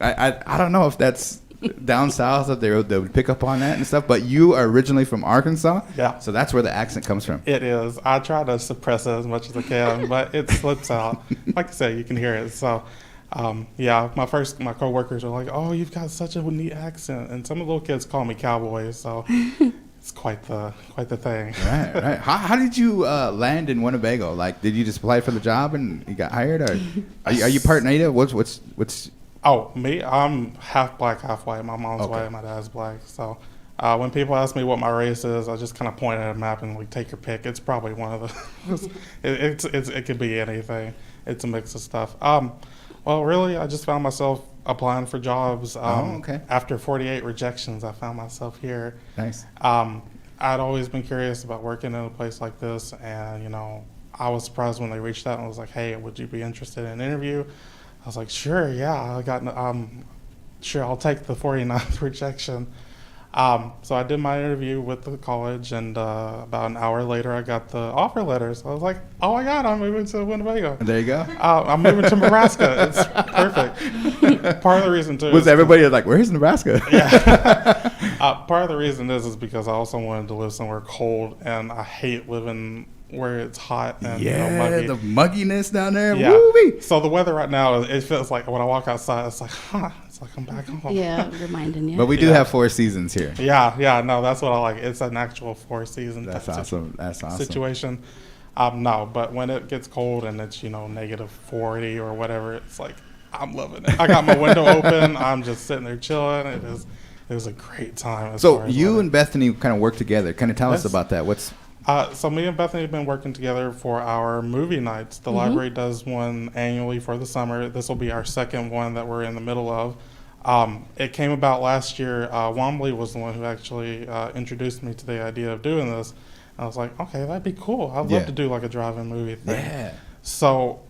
I don't know if that's down south, if they would pick up on that and stuff, but you are originally from Arkansas. Yeah. So that's where the accent comes from. It is. I try to suppress it as much as I can, but it slips out. Like I said, you can hear it. So, my coworkers are like, "Oh, you've got such a neat accent," and some of the little kids call me cowboy. So it's quite the thing. Right. How did you land in Winnebago? Like, did you just apply for the job and you got hired, or are you part Native? What's? Oh, me? I'm half black, half white. My mom's Okay. white, my dad's black. So when people ask me what my race is, I just kind of point at a map and take your pick. It's probably one of the. it could be anything. It's a mix of stuff. Well, really, I just found myself applying for jobs. Okay. After 48 rejections, I found myself here. Nice. I'd always been curious about working in a place like this, and I was surprised when they reached out and was like, "Hey, would you be interested in an interview?" I was like, "Sure, yeah." Sure, I'll take the 49th rejection. So I did my interview with the college, and about an hour later, I got the offer letter. So I was like, "Oh my God, I'm moving to Winnebago." There you go. I'm moving to Nebraska. It's perfect. Part of the reason too Was everybody like, "Where's Nebraska?" Yeah. Part of the reason is because I also wanted to live somewhere cold, and I hate living where it's hot and muggy. The mugginess down there. Yeah. Woo-wee. So the weather right now, it feels like when I walk outside, it's like, it's like I'm back home. Yeah, reminding you. But we do have 4 seasons here. Yeah, no, that's what I like. It's an actual 4-season That's awesome. That's awesome. situation. No, but when it gets cold and it's negative 40 or whatever, it's like I'm loving it. I got my window open. I'm just sitting there chilling. It was a great time. So you and Bethany kind of work together. Kind of tell us about that. So me and Bethany have been working together for our movie nights. The library does one annually for the summer. This will be our second one that we're in the middle of. It came about last year. Wombly was the one who actually introduced me to the idea of doing this. I was like, okay, that'd be cool. I'd love to do like a drive-in movie thing. Yeah. So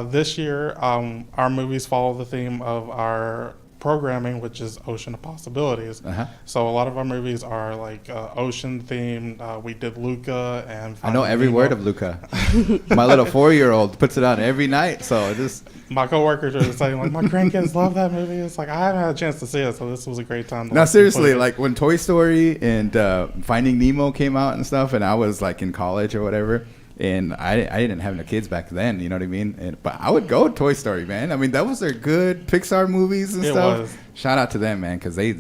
this year, our movies follow the theme of our programming, which is Ocean of Possibilities. So a lot of our movies are like ocean themed. We did Luca and I know every word of Luca. My little 4-year-old puts it on every night. So my coworkers are saying like, my grandkids love that movie. It's like I haven't had a chance to see it, so this was a great time. Now seriously, like when Toy Story and Finding Nemo came out and stuff, and I was like in college or whatever, And I didn't have no kids back then, you know what I mean? But I would go Toy Story, man. I mean, that was their good Pixar movies and stuff. Was. Shout out to them, man, because they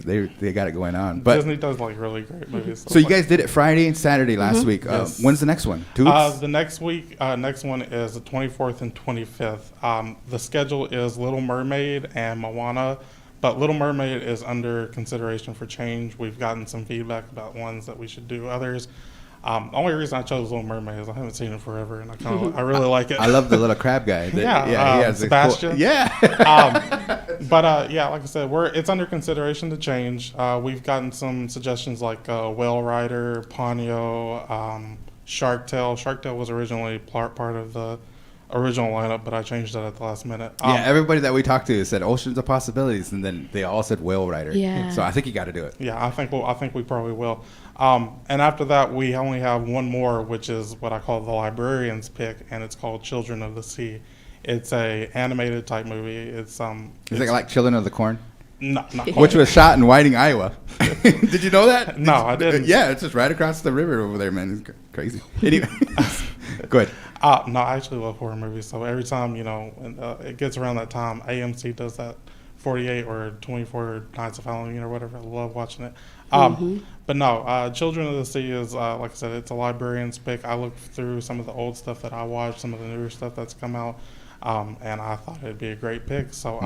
got it going on. But Disney does like really great movies. So you guys did it Friday and Saturday last week. Yes. When's the next one? 2 weeks? The next one is the 24th and 25th. The schedule is Little Mermaid and Moana, but Little Mermaid is under consideration for change. We've gotten some feedback about ones that we should do others. The only reason I chose Little Mermaid is I haven't seen it forever, and I really like it. I love the little crab guy. He has Sebastian. Cool, yeah. But like I said, it's under consideration to change. We've gotten some suggestions like Whale Rider, Ponyo, Shark Tale. Shark Tale was originally part of the original lineup, but I changed that at the last minute. Everybody that we talked to said Oceans of Possibilities, and then they all said Whale Rider. Yeah. So I think you got to do it. Yeah, I think we probably will. And after that, we only have one more, which is what I call the librarian's pick, and it's called Children of the Sea. It's a animated type movie. Is it like Children of the Corn? No, not which was shot in Whiting, Iowa. Did you know that? No, I didn't. Yeah, it's just right across the river over there, man. It's crazy. Anyway, go ahead. No, I actually love horror movies. So every time, it gets around that time, AMC does that 48 or 24 Nights of Halloween or whatever. I love watching it. But no, Children of the Sea is, like I said, it's a librarian's pick. I looked through some of the old stuff that I watched, some of the newer stuff that's come out, and I thought it'd be a great pick. So,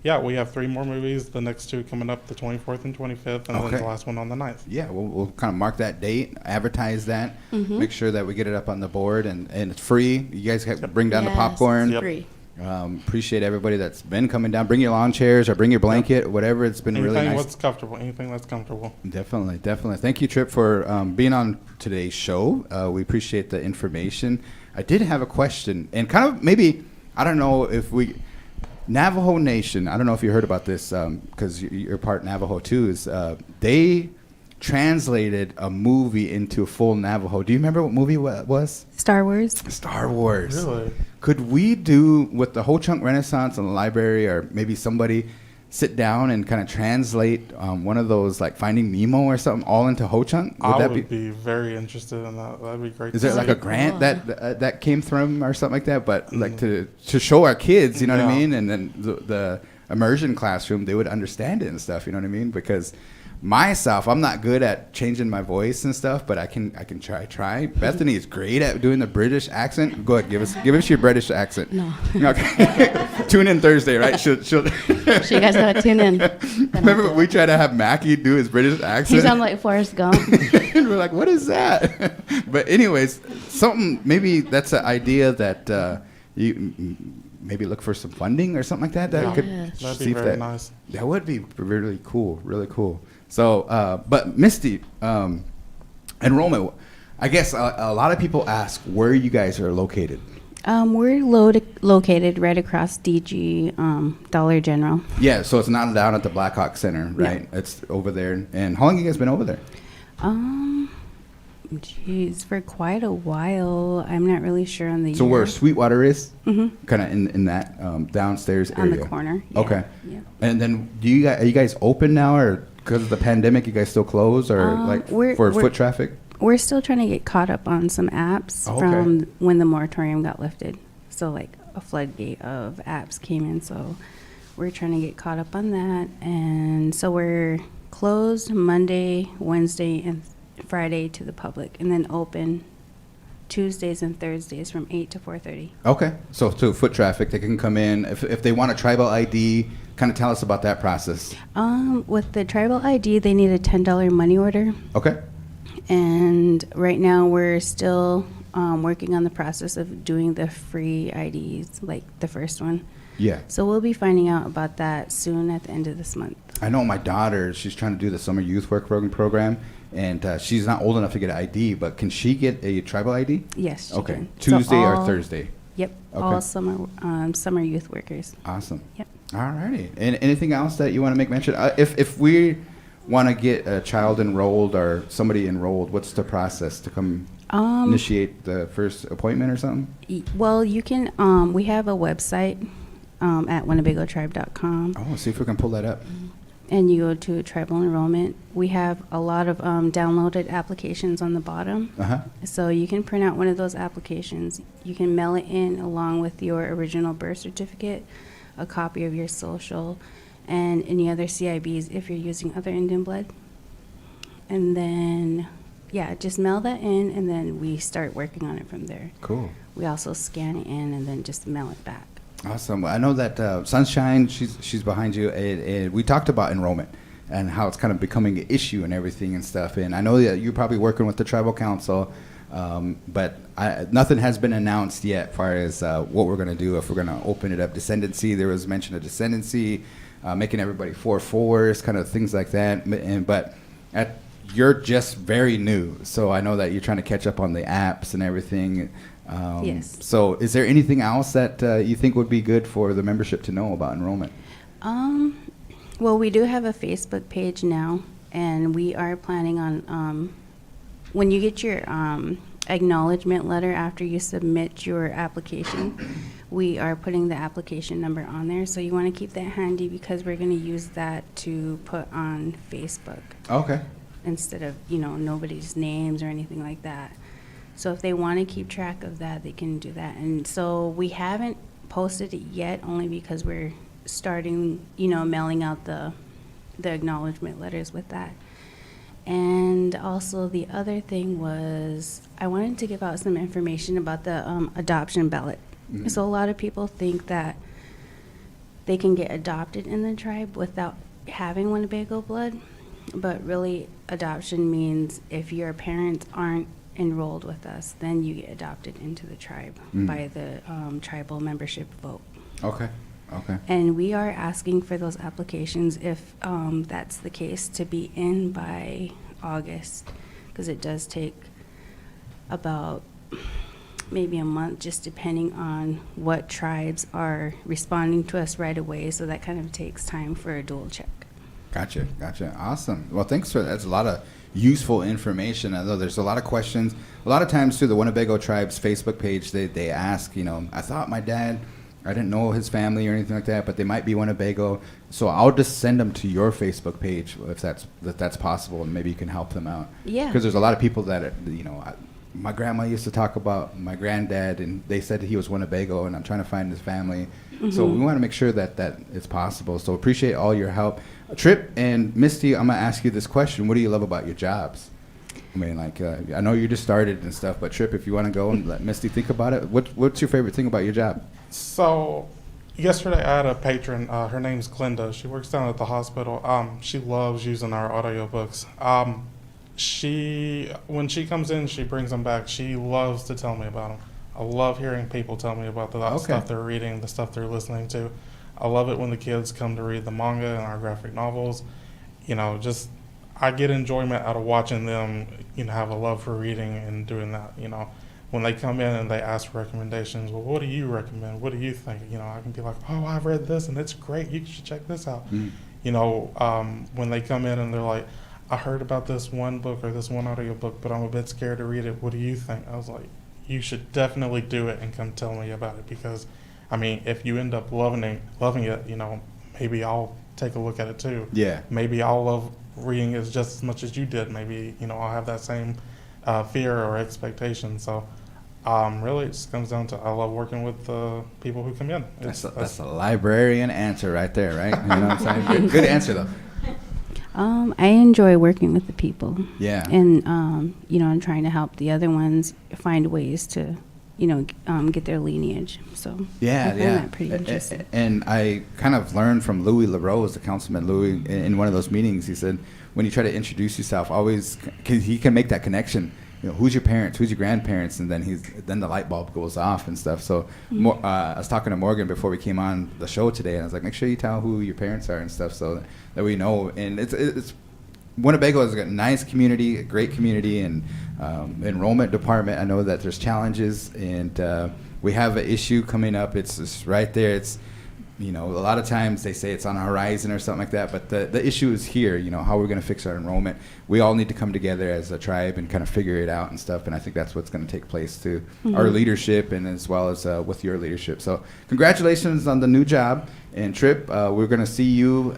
we have 3 more movies. The next 2 coming up, the 24th and 25th, and then the last one on the 9th. Yeah, we'll kind of mark that date, advertise that, make sure that we get it up on the board, and it's free. You guys bring down the popcorn. It's free. Appreciate everybody that's been coming down. Bring your lawn chairs or bring your blanket, whatever. It's been really nice. Anything that's comfortable. Definitely. Thank you, Tripp, for being on today's show. We appreciate the information. I did have a question, and kind of maybe, I don't know if Navajo Nation, I don't know if you heard about this, because you're part Navajo too, is they translated a movie into full Navajo. Do you remember what movie it was? Star Wars. Star Wars. Really? Could we do with the Ho Chunk Renaissance and the library, or maybe somebody sit down and kind of translate one of those, like Finding Nemo or something, all into Ho Chunk? I would be very interested in that. That'd be great. Is there like a grant that came from or something like that? But like to show our kids, you know what I mean? And then the immersion classroom, they would understand it and stuff, you know what I mean? Because myself, I'm not good at changing my voice and stuff, but I can try. Bethany is great at doing the British accent. Go ahead, give us your British accent. No. Okay. Tune in Thursday, right? She'll So you guys gotta tune in. Remember we tried to have Mackie do his British accent? He's on like Forrest Gump. And we're like, what is that? But anyways, maybe that's an idea that you maybe look for some funding or something like that. That'd be very nice. That would be really cool, really cool. So, but Misty, enrollment, I guess a lot of people ask where you guys are located. We're located right across DG Dollar General. Yeah, so it's not down at the Blackhawk Center, right? Yeah. It's over there. And how long have you guys been over there? For quite a while. I'm not really sure on the So year. where Sweetwater is? Mm-hmm. Kind of in that downstairs area? On the corner. Yeah. Okay. Yeah. And then are you guys open now, or because of the pandemic, you guys still closed, or for foot traffic? We're still trying to get caught up on some apps from when the moratorium got lifted. So like a floodgate of apps came in, so we're trying to get caught up on that. And so we're closed Monday, Wednesday, and Friday to the public, and then open Tuesdays and Thursdays from 8 to 4:30. Okay, so to foot traffic, they can come in. If they want a tribal ID, kind of tell us about that process. With the tribal ID, they need a $10 money order. Okay. And right now we're still working on the process of doing the free IDs, like the first one. Yeah. So we'll be finding out about that soon at the end of this month. I know my daughter, she's trying to do the summer youth work program, and she's not old enough to get an ID, but can she get a tribal ID? Yes, she Okay. can. Tuesday or Thursday? Yep. Okay. All summer youth workers. Awesome. Yep. All righty. And anything else that you want to make mention? If we want to get a child enrolled or somebody enrolled, what's the process to come initiate the first appointment or something? Well, you can. We have a website at WinnebagoTribe.com. Oh, see if we can pull that up. and you go to tribal enrollment, we have a lot of downloaded applications on the bottom. So you can print out one of those applications. You can mail it in along with your original birth certificate, a copy of your social, and any other CIBs if you're using other Indian blood. And then, yeah, just mail that in, and then we start working on it from there. Cool. We also scan it in and then just mail it back. Awesome. I know that Sunshine, she's behind you, and we talked about enrollment and how it's kind of becoming an issue and everything and stuff. And I know that you're probably working with the tribal council, but nothing has been announced yet as far as what we're going to do, if we're going to open it up. Descendancy, there was mention of descendancy, making everybody 4/4s, kind of things like that. But you're just very new, so I know that you're trying to catch up on the apps and everything. Yes. So is there anything else that you think would be good for the membership to know about enrollment? Well, we do have a Facebook page now, and we are planning on, when you get your acknowledgement letter after you submit your application, we are putting the application number on there. So you want to keep that handy because we're going to use that to put on Facebook. Okay. Instead of, nobody's names or anything like that. So if they want to keep track of that, they can do that. And so we haven't posted it yet, only because we're starting, mailing out the acknowledgement letters with that. And also the other thing was I wanted to give out some information about the adoption ballot. Mm-hmm. So a lot of people think that they can get adopted in the tribe without having Winnebago blood, but really adoption means if your parents aren't enrolled with us, then you get adopted into the tribe by the tribal membership vote. Okay. And we are asking for those applications, if that's the case, to be in by August, because it does take about maybe a month, just depending on what tribes are responding to us right away. So that kind of takes time for a dual check. Gotcha. Awesome. Well, thanks for that. That's a lot of useful information. I know there's a lot of questions. A lot of times through the Winnebago Tribe's Facebook page, they ask, I thought my dad, I didn't know his family or anything like that, but they might be Winnebago. So I'll just send them to your Facebook page if that's possible, and maybe you can help them out. Yeah. Because there's a lot of people that, my grandma used to talk about my granddad, and they said he was Winnebago, and I'm trying to find his family. Mm-hmm. So we want to make sure that it's possible. So appreciate all your help. Tripp and Misty, I'm going to ask you this question. What do you love about your jobs? I mean, I know you just started and stuff, but Tripp, if you want to go and let Misty think about it, what's your favorite thing about your job? So yesterday I had a patron. Her name's Glenda. She works down at the hospital. She loves using our audiobooks. When she comes in, she brings them back. She loves to tell me about them. I love hearing people tell me about the stuff they're reading, the stuff they're listening to. I love it when the kids come to read the manga and our graphic novels. I get enjoyment out of watching them, have a love for reading and doing that. When they come in and they ask for recommendations, well, what do you recommend? What do you think? I can be like, oh, I've read this and it's great. You should check this out. When they come in and they're like, I heard about this one book or this one audio book, but I'm a bit scared to read it. What do you think? I was like, you should definitely do it and come tell me about it, because if you end up loving it, maybe I'll take a look at it too. Yeah. Maybe I'll love reading it just as much as you did. Maybe, I'll have that same fear or expectation. So really it just comes down to I love working with the people who come in. That's a librarian answer right there, right? You know what I'm saying? Good answer, though. I enjoy working with the people. Yeah. And, and trying to help the other ones find ways to, get their lineage. So I find that pretty interesting. And I kind of learned from Louis LaRose, the Councilman Louis, in one of those meetings. He said, when you try to introduce yourself, always, cause he can make that connection. Who's your parents? Who's your grandparents? And then the light bulb goes off and stuff. So I was talking to Morgan before we came on the show today, and I was like, make sure you tell who your parents are and stuff, so that we know. And it's Winnebago is a nice community, a great community, and enrollment department. I know that there's challenges, and we have an issue coming up. It's right there. It's a lot of times they say it's on the horizon or something like that, but the issue is here, how we're going to fix our enrollment. We all need to come together as a tribe and kind of figure it out and stuff, and I think that's what's going to take place to our leadership and as well as with your leadership. So congratulations on the new job, And Tripp, we're going to see you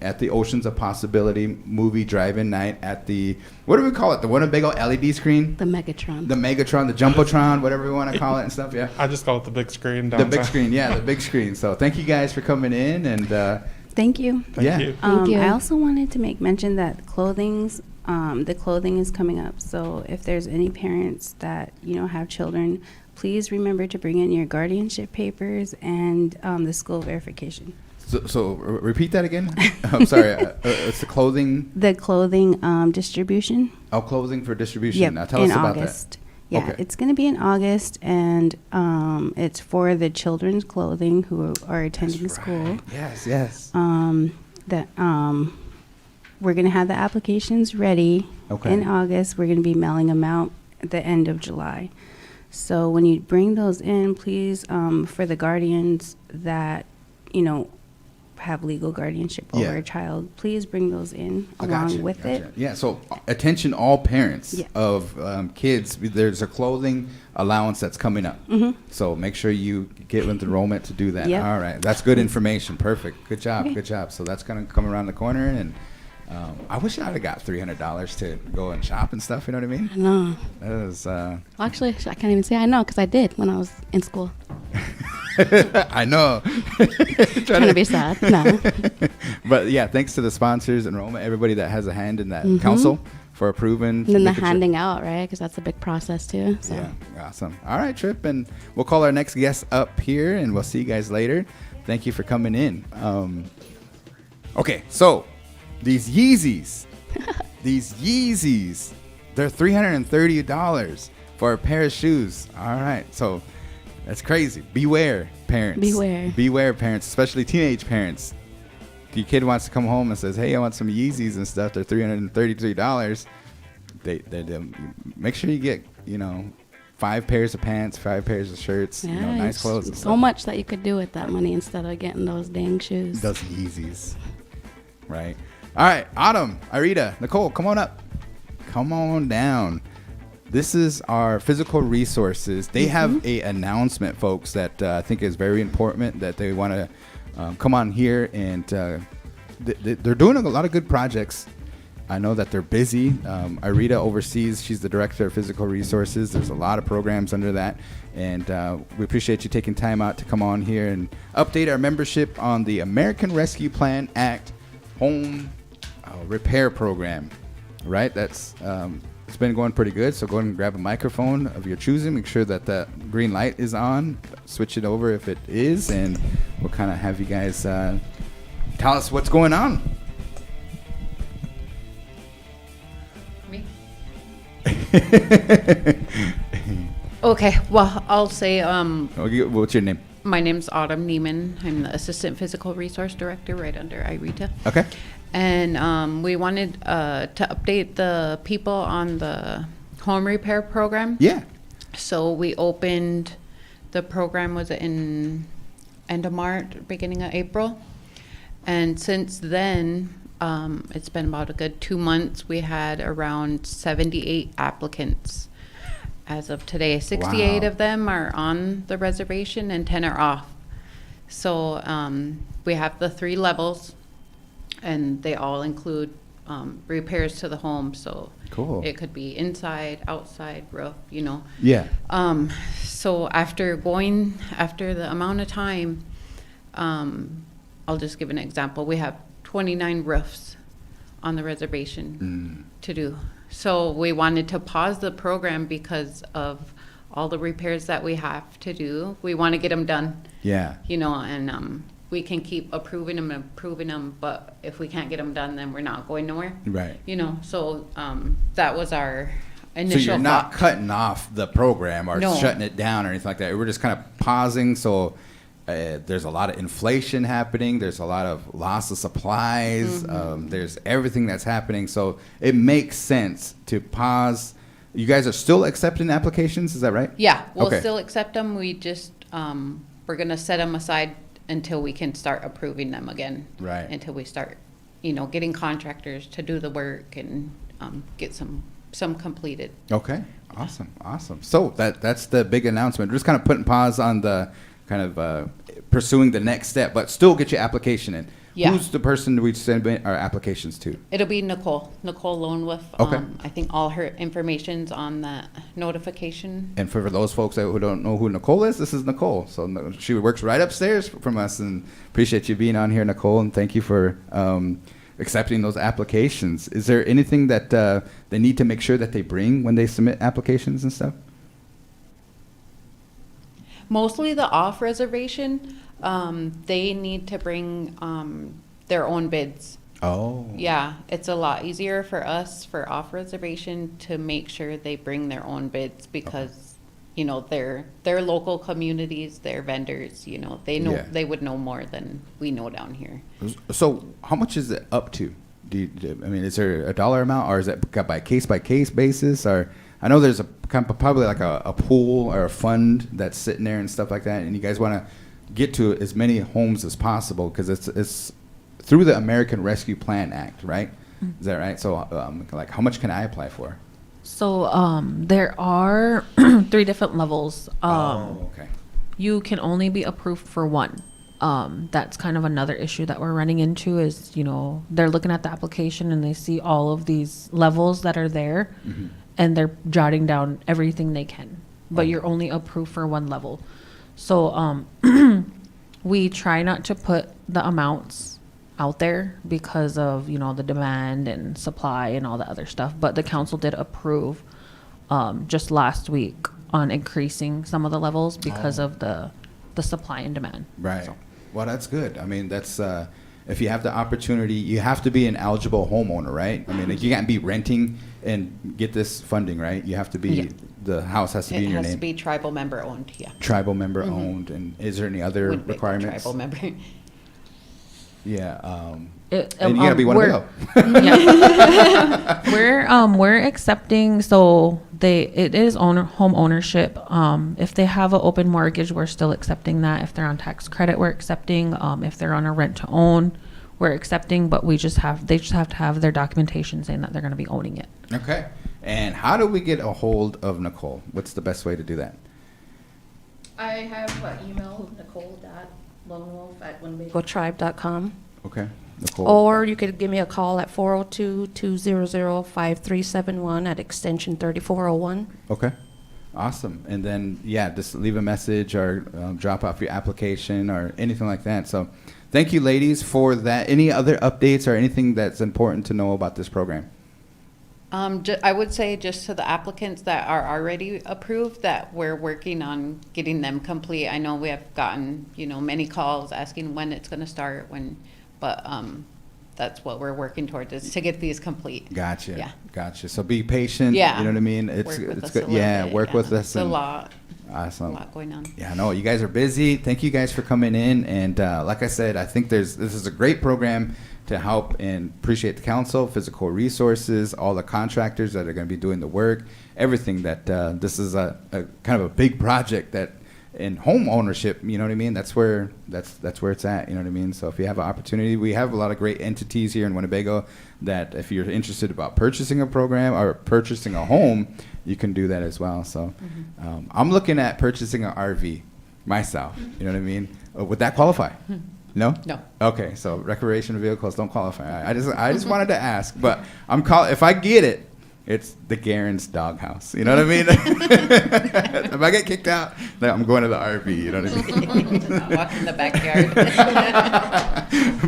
at the Oceans of Possibility movie drive-in night at the, what do we call it? The Winnebago LED screen? The Megatron. The Megatron, the Jumbotron, whatever we want to call it and stuff, yeah. I just call it the big screen downtown. The big screen, yeah, the big screen. So thank you guys for coming in. And Thank you. Thank you. Thank you. I also wanted to make mention that the clothing is coming up. So if there's any parents that have children, please remember to bring in your guardianship papers and the school verification. So repeat that again. I'm sorry. It's the clothing. The clothing distribution. Oh, clothing for distribution. Yep, Now tell us in about August. that. Yeah, Okay. it's going to be in August, and it's for the children's clothing who are attending school. Yes. That we're going to have the applications ready in August. We're going to be mailing them out at the end of July. So when you bring those in, please, for the guardians that have legal guardianship over a child, please bring those in along with it. Yeah, so attention all parents Yeah. of kids, there's a clothing allowance that's coming up. So make sure you get with enrollment to do that. Yep. All right, that's good information. Perfect. Good job. So that's going to come around the corner. And I wish I'd have got $300 to go and shop and stuff, you know what I mean? I know. That is, Well, actually, I can't even say I know because I did when I was in school. I know. Trying to be sad. No. But yeah, thanks to the sponsors, enrollment, everybody that has a hand in that council for approving. And then the making sure- handing out, right? Because that's a big process too. So. Yeah, awesome. All right, Tripp, and we'll call our next guest up here, and we'll see you guys later. Thank you for coming in. Okay, so these Yeezys, they're $330 for a pair of shoes. All right, so that's crazy. Beware, parents. Beware, parents, especially teenage parents. If your kid wants to come home and says, "Hey, I want some Yeezys and stuff," they're $333. They make sure you get 5 pairs of pants, 5 pairs of shirts, Yeah, nice clothes. And so stuff. much that you could do with that money instead of getting those dang shoes. Those Yeezys, right? All right, Autumn, Ireta, Nicole, come on up. Come on down. This is our physical resources. They have a announcement, folks, that I think is very important, that they want to come on here, and they're doing a lot of good projects. I know that they're busy. Ireta oversees, she's the director of physical resources. There's a lot of programs under that, and we appreciate you taking time out to come on here and update our membership on the American Rescue Plan Act Home Repair Program. Right? That's it's been going pretty good. So go ahead and grab a microphone of your choosing. Make sure that the green light is on. Switch it over if it is, and we'll kind of have you guys tell us what's going on. Me? Okay, well, I'll say What's your name? my name's Autumn Nieman. I'm the Assistant Physical Resource Director right under Ireta. Okay. And we wanted to update the people on the home repair program. Yeah. So we opened the program, was it in end of March, beginning of April? And since then, it's been about a good 2 months. We had around 78 applicants. As of today, 68 Wow. of them are on the reservation and 10 are off. So we have the 3 levels, and they all include repairs to the home. So Cool. it could be inside, outside, roof, Yeah. So after the amount of time, I'll just give an example. We have 29 roofs on the reservation to do. So we wanted to pause the program because of all the repairs that we have to do. We want to get them done. Yeah. And we can keep approving them, but if we can't get them done, then we're not going nowhere. Right. So that was our initial So you're not thought. cutting off the program or No. shutting it down or anything like that. We're just kind of pausing. So there's a lot of inflation happening. There's a lot of loss of supplies. There's everything that's happening. So it makes sense to pause. You guys are still accepting applications, is that right? Yeah, we'll Okay. still accept them. We just, we're going to set them aside until we can start approving them again. Right. Until we start, getting contractors to do the work and get some completed. Okay. Awesome. So that's the big announcement. We're just kind of putting pause on the kind of pursuing the next step, but still get your application in. Yeah. Who's the person we send our applications to? It'll be Nicole Lonewolf. Okay. I think all her information's on that notification. And for those folks who don't know who Nicole is, this is Nicole. So she works right upstairs from us, and appreciate you being on here, Nicole, and thank you for accepting those applications. Is there anything that they need to make sure that they bring when they submit applications and stuff? Mostly the off reservation, they need to bring their own bids. Oh. Yeah, it's a lot easier for us for off reservation to make sure they bring their own bids because, you know, they're local communities, they're vendors, you know, they know, Yeah. they would know more than we know down here. So how much is it up to? I mean, is there a dollar amount, or is it by case basis? Or I know there's probably like a pool or a fund that's sitting there and stuff like that, and you guys want to get to as many homes as possible because it's through the American Rescue Plan Act, right? Mm-hmm. Is that right? So, like, how much can I apply for? So there are 3 different levels. Okay. You can only be approved for one. That's kind of another issue that we're running into is, you know, they're looking at the application and they see all of these levels that are there, Mm-hmm. and they're jotting down everything they can, but you're only approved for one level. So we try not to put the amounts out there because of, you know, the demand and supply and all the other stuff. But the council did approve just last week on increasing some of the levels because of the supply and demand. Right. Well, that's good. I mean, that's if you have the opportunity, you have to be an eligible homeowner, right? I mean, like, you can't be renting and get this funding, right? You have to be, the house has to be in your It has name. to be tribal member owned, yeah. Tribal member owned. And is there any other Would make a requirements? Tribal member. Yeah. And you gotta be we're- Winnebago. Yeah. We're accepting, so it is home ownership. If they have an open mortgage, we're still accepting that. If they're on tax credit, we're accepting. If they're on a rent to own, we're accepting, but they just have to have their documentation saying that they're going to be owning it. Okay. And how do we get a hold of Nicole? What's the best way to do that? I have an email, nicole.lonewolf@winnebagotribe.com. Okay. Nicole. Or you could give me a call at 402-200-5371 at extension 3401. Okay. Awesome. And then, yeah, just leave a message or drop off your application or anything like that. So thank you, ladies, for that. Any other updates or anything that's important to know about this program? I would say just to the applicants that are already approved that we're working on getting them complete. I know we have gotten, you know, many calls asking when it's going to start, but that's what we're working towards is to get these complete. Gotcha. Yeah. Gotcha. So be patient. Yeah. You know what I mean? Work with it's us good. a little Yeah. bit, Work yeah. with us. It's a lot. Awesome. A lot going on. Yeah, no, you guys are busy. Thank you guys for coming in. And like I said, I think this is a great program to help and appreciate the council, physical resources, all the contractors that are going to be doing the work, everything that this is a kind of a big project that in home ownership, you know what I mean? That's where it's at, you know what I mean? So if you have an opportunity, we have a lot of great entities here in Winnebago that if you're interested about purchasing a program or purchasing a home, you can do that as well. So I'm looking at purchasing an RV myself, you know what I mean? Would that qualify? No? No. Okay, so recreational vehicles don't qualify. I just wanted to ask, but if I get it, it's the Garan's doghouse. You know what I mean? If I get kicked out, then I'm going to the RV. You know what I mean? Not walking in the backyard.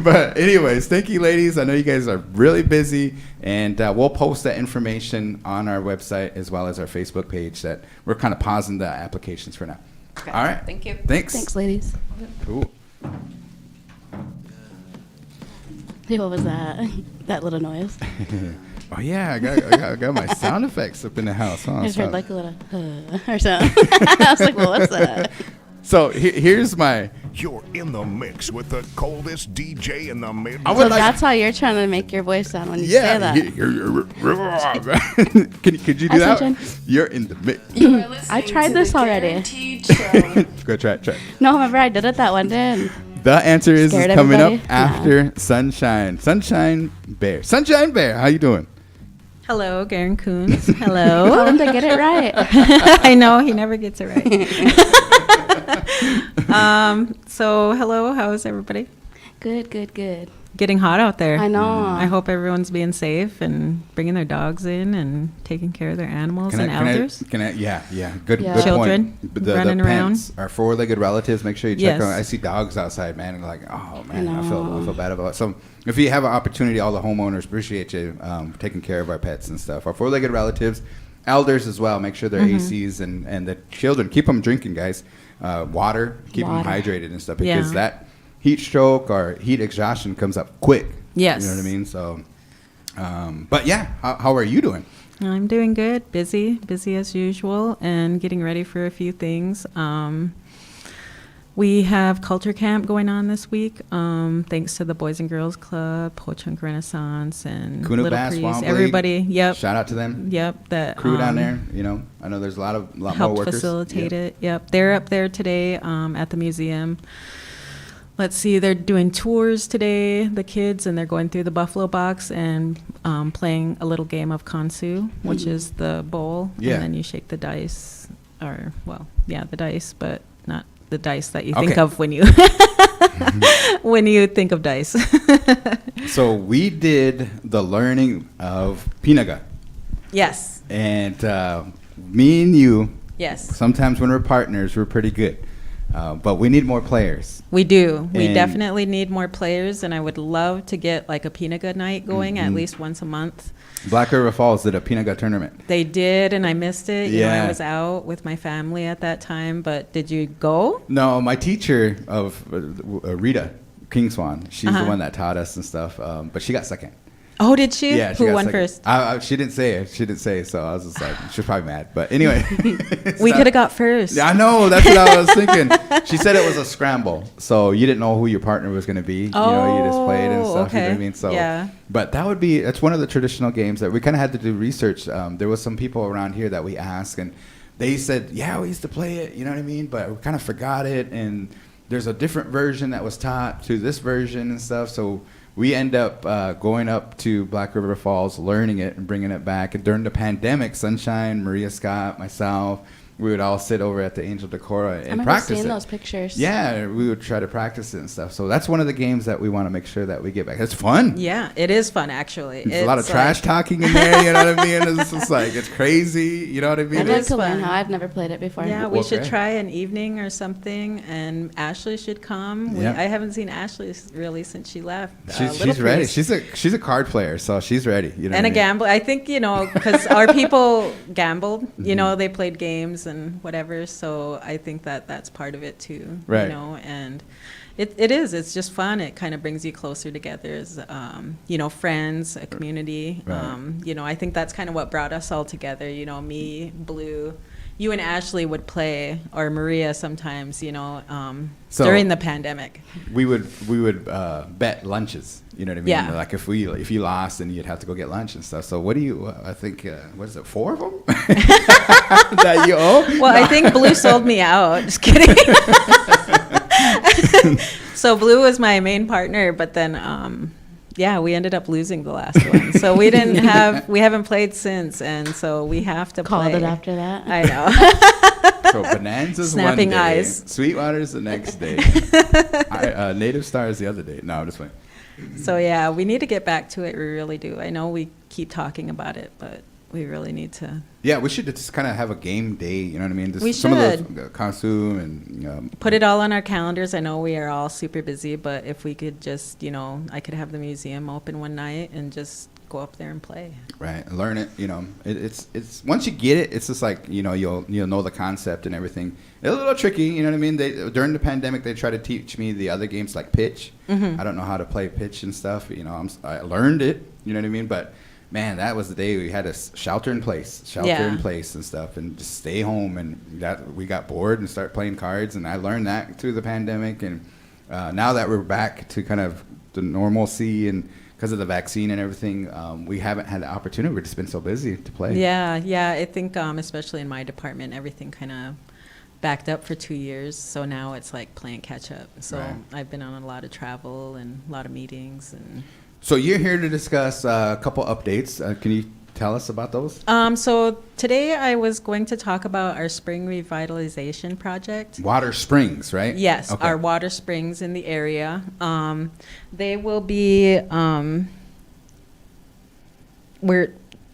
But anyways, thank you, ladies. I know you guys are really busy, and we'll post that information on our website as well as our Facebook page. That we're kind of pausing the applications for now. Okay. All right. Thank you. Thanks. Thanks, ladies. Cool. Hey, what was that? That little noise. Oh yeah, I got my sound effects up in the house. Huh? I just heard like a little or something. I was like, well, what's that? So here's my. You're in the mix with the coldest DJ in the Midwest. So that's how you're trying to make your voice sound when you say that. Could you do that? You're in the mix. I tried this already. Go try it. No, remember I did it that one day. And the answer is scared coming everybody? up after Sunshine. Sunshine Bear. Sunshine Bear, how you doing? Hello, Garan Coons. Hello. Tell him to get it right. I know, he never gets it right. So hello, how is everybody? Good, good, good. Getting hot out there. I know. I hope everyone's being safe and bringing their dogs in and taking care of their animals and elders. Yeah. Good Children point. running the around. pets, our four-legged relatives, make sure you check Yes. on. I see dogs outside, man, and like, oh man, I feel bad about it. So if you have an opportunity, all the homeowners appreciate you taking care of our pets and stuff. Our four-legged relatives, elders as well. Make sure they're ACs and the children. Keep them drinking, guys. Water, keep them hydrated and stuff, because that heat stroke or heat exhaustion comes up quick. Yes. You know what I mean? So, but yeah, how are you doing? I'm doing good. Busy as usual, and getting ready for a few things. We have culture camp going on this week, thanks to the Boys and Girls Club, Ho-Chunk Renaissance, and Kuna Little Bass, Priest. Wombley. Everybody, yep. Shout out to them. Yep. That crew down there. You know, I know there's a lot more helped workers. Facilitate it. Yep. They're up there today at the museum. Let's see, they're doing tours today, the kids, and they're going through the Buffalo Box and playing a little game of Kansu, which is the bowl. Yeah. And then you shake the dice, the dice, but not the dice that you think of when you when you think of dice. So we did the learning of Pinaga. Yes. And me and you, yes, sometimes when we're partners, we're pretty good. But we need more players. We do. We definitely need more players, and I would love to get like a Pinaga night going at least once a month. Black River Falls did a Pinaga tournament. They did, and I missed it. You know, I was out with my family at that time, but did you go? No, my teacher of Ireta, King Swan, she's the one that taught us and stuff, but she got second. Oh, did she? Yeah, Who won first? She didn't say it. She didn't say it, so I was just like, she's probably mad. But anyway. We could have got first. Yeah, I know. That's what I was thinking. She said it was a scramble, so you didn't know who your partner was going to be. Oh, you know, you just played and stuff. okay. You know what I mean? So, yeah. But that's one of the traditional games that we kind of had to do research. There was some people around here that we asked, and they said, yeah, we used to play it. You know what I mean? But we kind of forgot it, and there's a different version that was taught to this version and stuff. So we end up going up to Black River Falls, learning it and bringing it back. And during the pandemic, Sunshine, Maria Scott, myself, we would all sit over at the Angel DeCora and practice it. I remember seeing those pictures. Yeah, we would try to practice it and stuff. So that's one of the games that we want to make sure that we get back. It's fun. Yeah, it is fun, actually. There's a lot of trash talking in there, you know what I mean? It's just like, it's crazy, you know what I mean? I'd like to learn how. I've never played it before. Yeah, we should try an evening or something, and Ashley should come. I haven't seen Ashley really since she left. She's ready. She's a card player, so she's ready. You know, and a gambler. I think, you know, because our people gambled, you know, they played games and whatever. So I think that's part of it too, right. You know, and it's just fun. It kind of brings you closer together as, you know, friends, a community. Right. You know, I think that's kind of what brought us all together. You know, me, Blue, you and Ashley would play, or Maria sometimes, you know, during the pandemic. We would bet lunches. You know what I mean? Yeah. Like if you lost, then you'd have to go get lunch and stuff. So what do you? I think what is it? 4 of them that you owe? Well, no. I think Blue sold me out. Just kidding. So Blue was my main partner, but then we ended up losing the last one. So we haven't played since, and so we have to called play. It after that. I know. So Bonanza's Snapping one day, eyes. Sweetwater's the next day, Native Star's the other day. No, I'm just playing. So yeah, we need to get back to it. We really do. I know we keep talking about it, but we really need to. Yeah, we should just kind of have a game day. You know what I mean? Just we some should. Of those consume and put it all on our calendars. I know we are all super busy, but if we could just, you know, I could have the museum open one night and just go up there and play. Right, learn it. You know, it's once you get it, it's just like, you know, you'll know the concept and everything. It's a little tricky, you know what I mean? During the pandemic, they tried to teach me the other games like pitch. Mm-hmm. I don't know how to play pitch and stuff. You know, I learned it. You know what I mean? But man, that was the day we had to shelter in place and stuff, and just stay home. And we got bored and start playing cards. And I learned that through the pandemic. And now that we're back to kind of the normalcy and because of the vaccine and everything, we haven't had the opportunity. We've just been so busy to play. Yeah. I think especially in my department, everything kind of backed up for 2 years. So now it's like playing catch up. So right. I've been on a lot of travel and a lot of meetings. And so you're here to discuss a couple updates. Can you tell us about those? So today I was going to talk about our spring revitalization project. Water springs, right? Yes, Okay. our water springs in the area. They will be,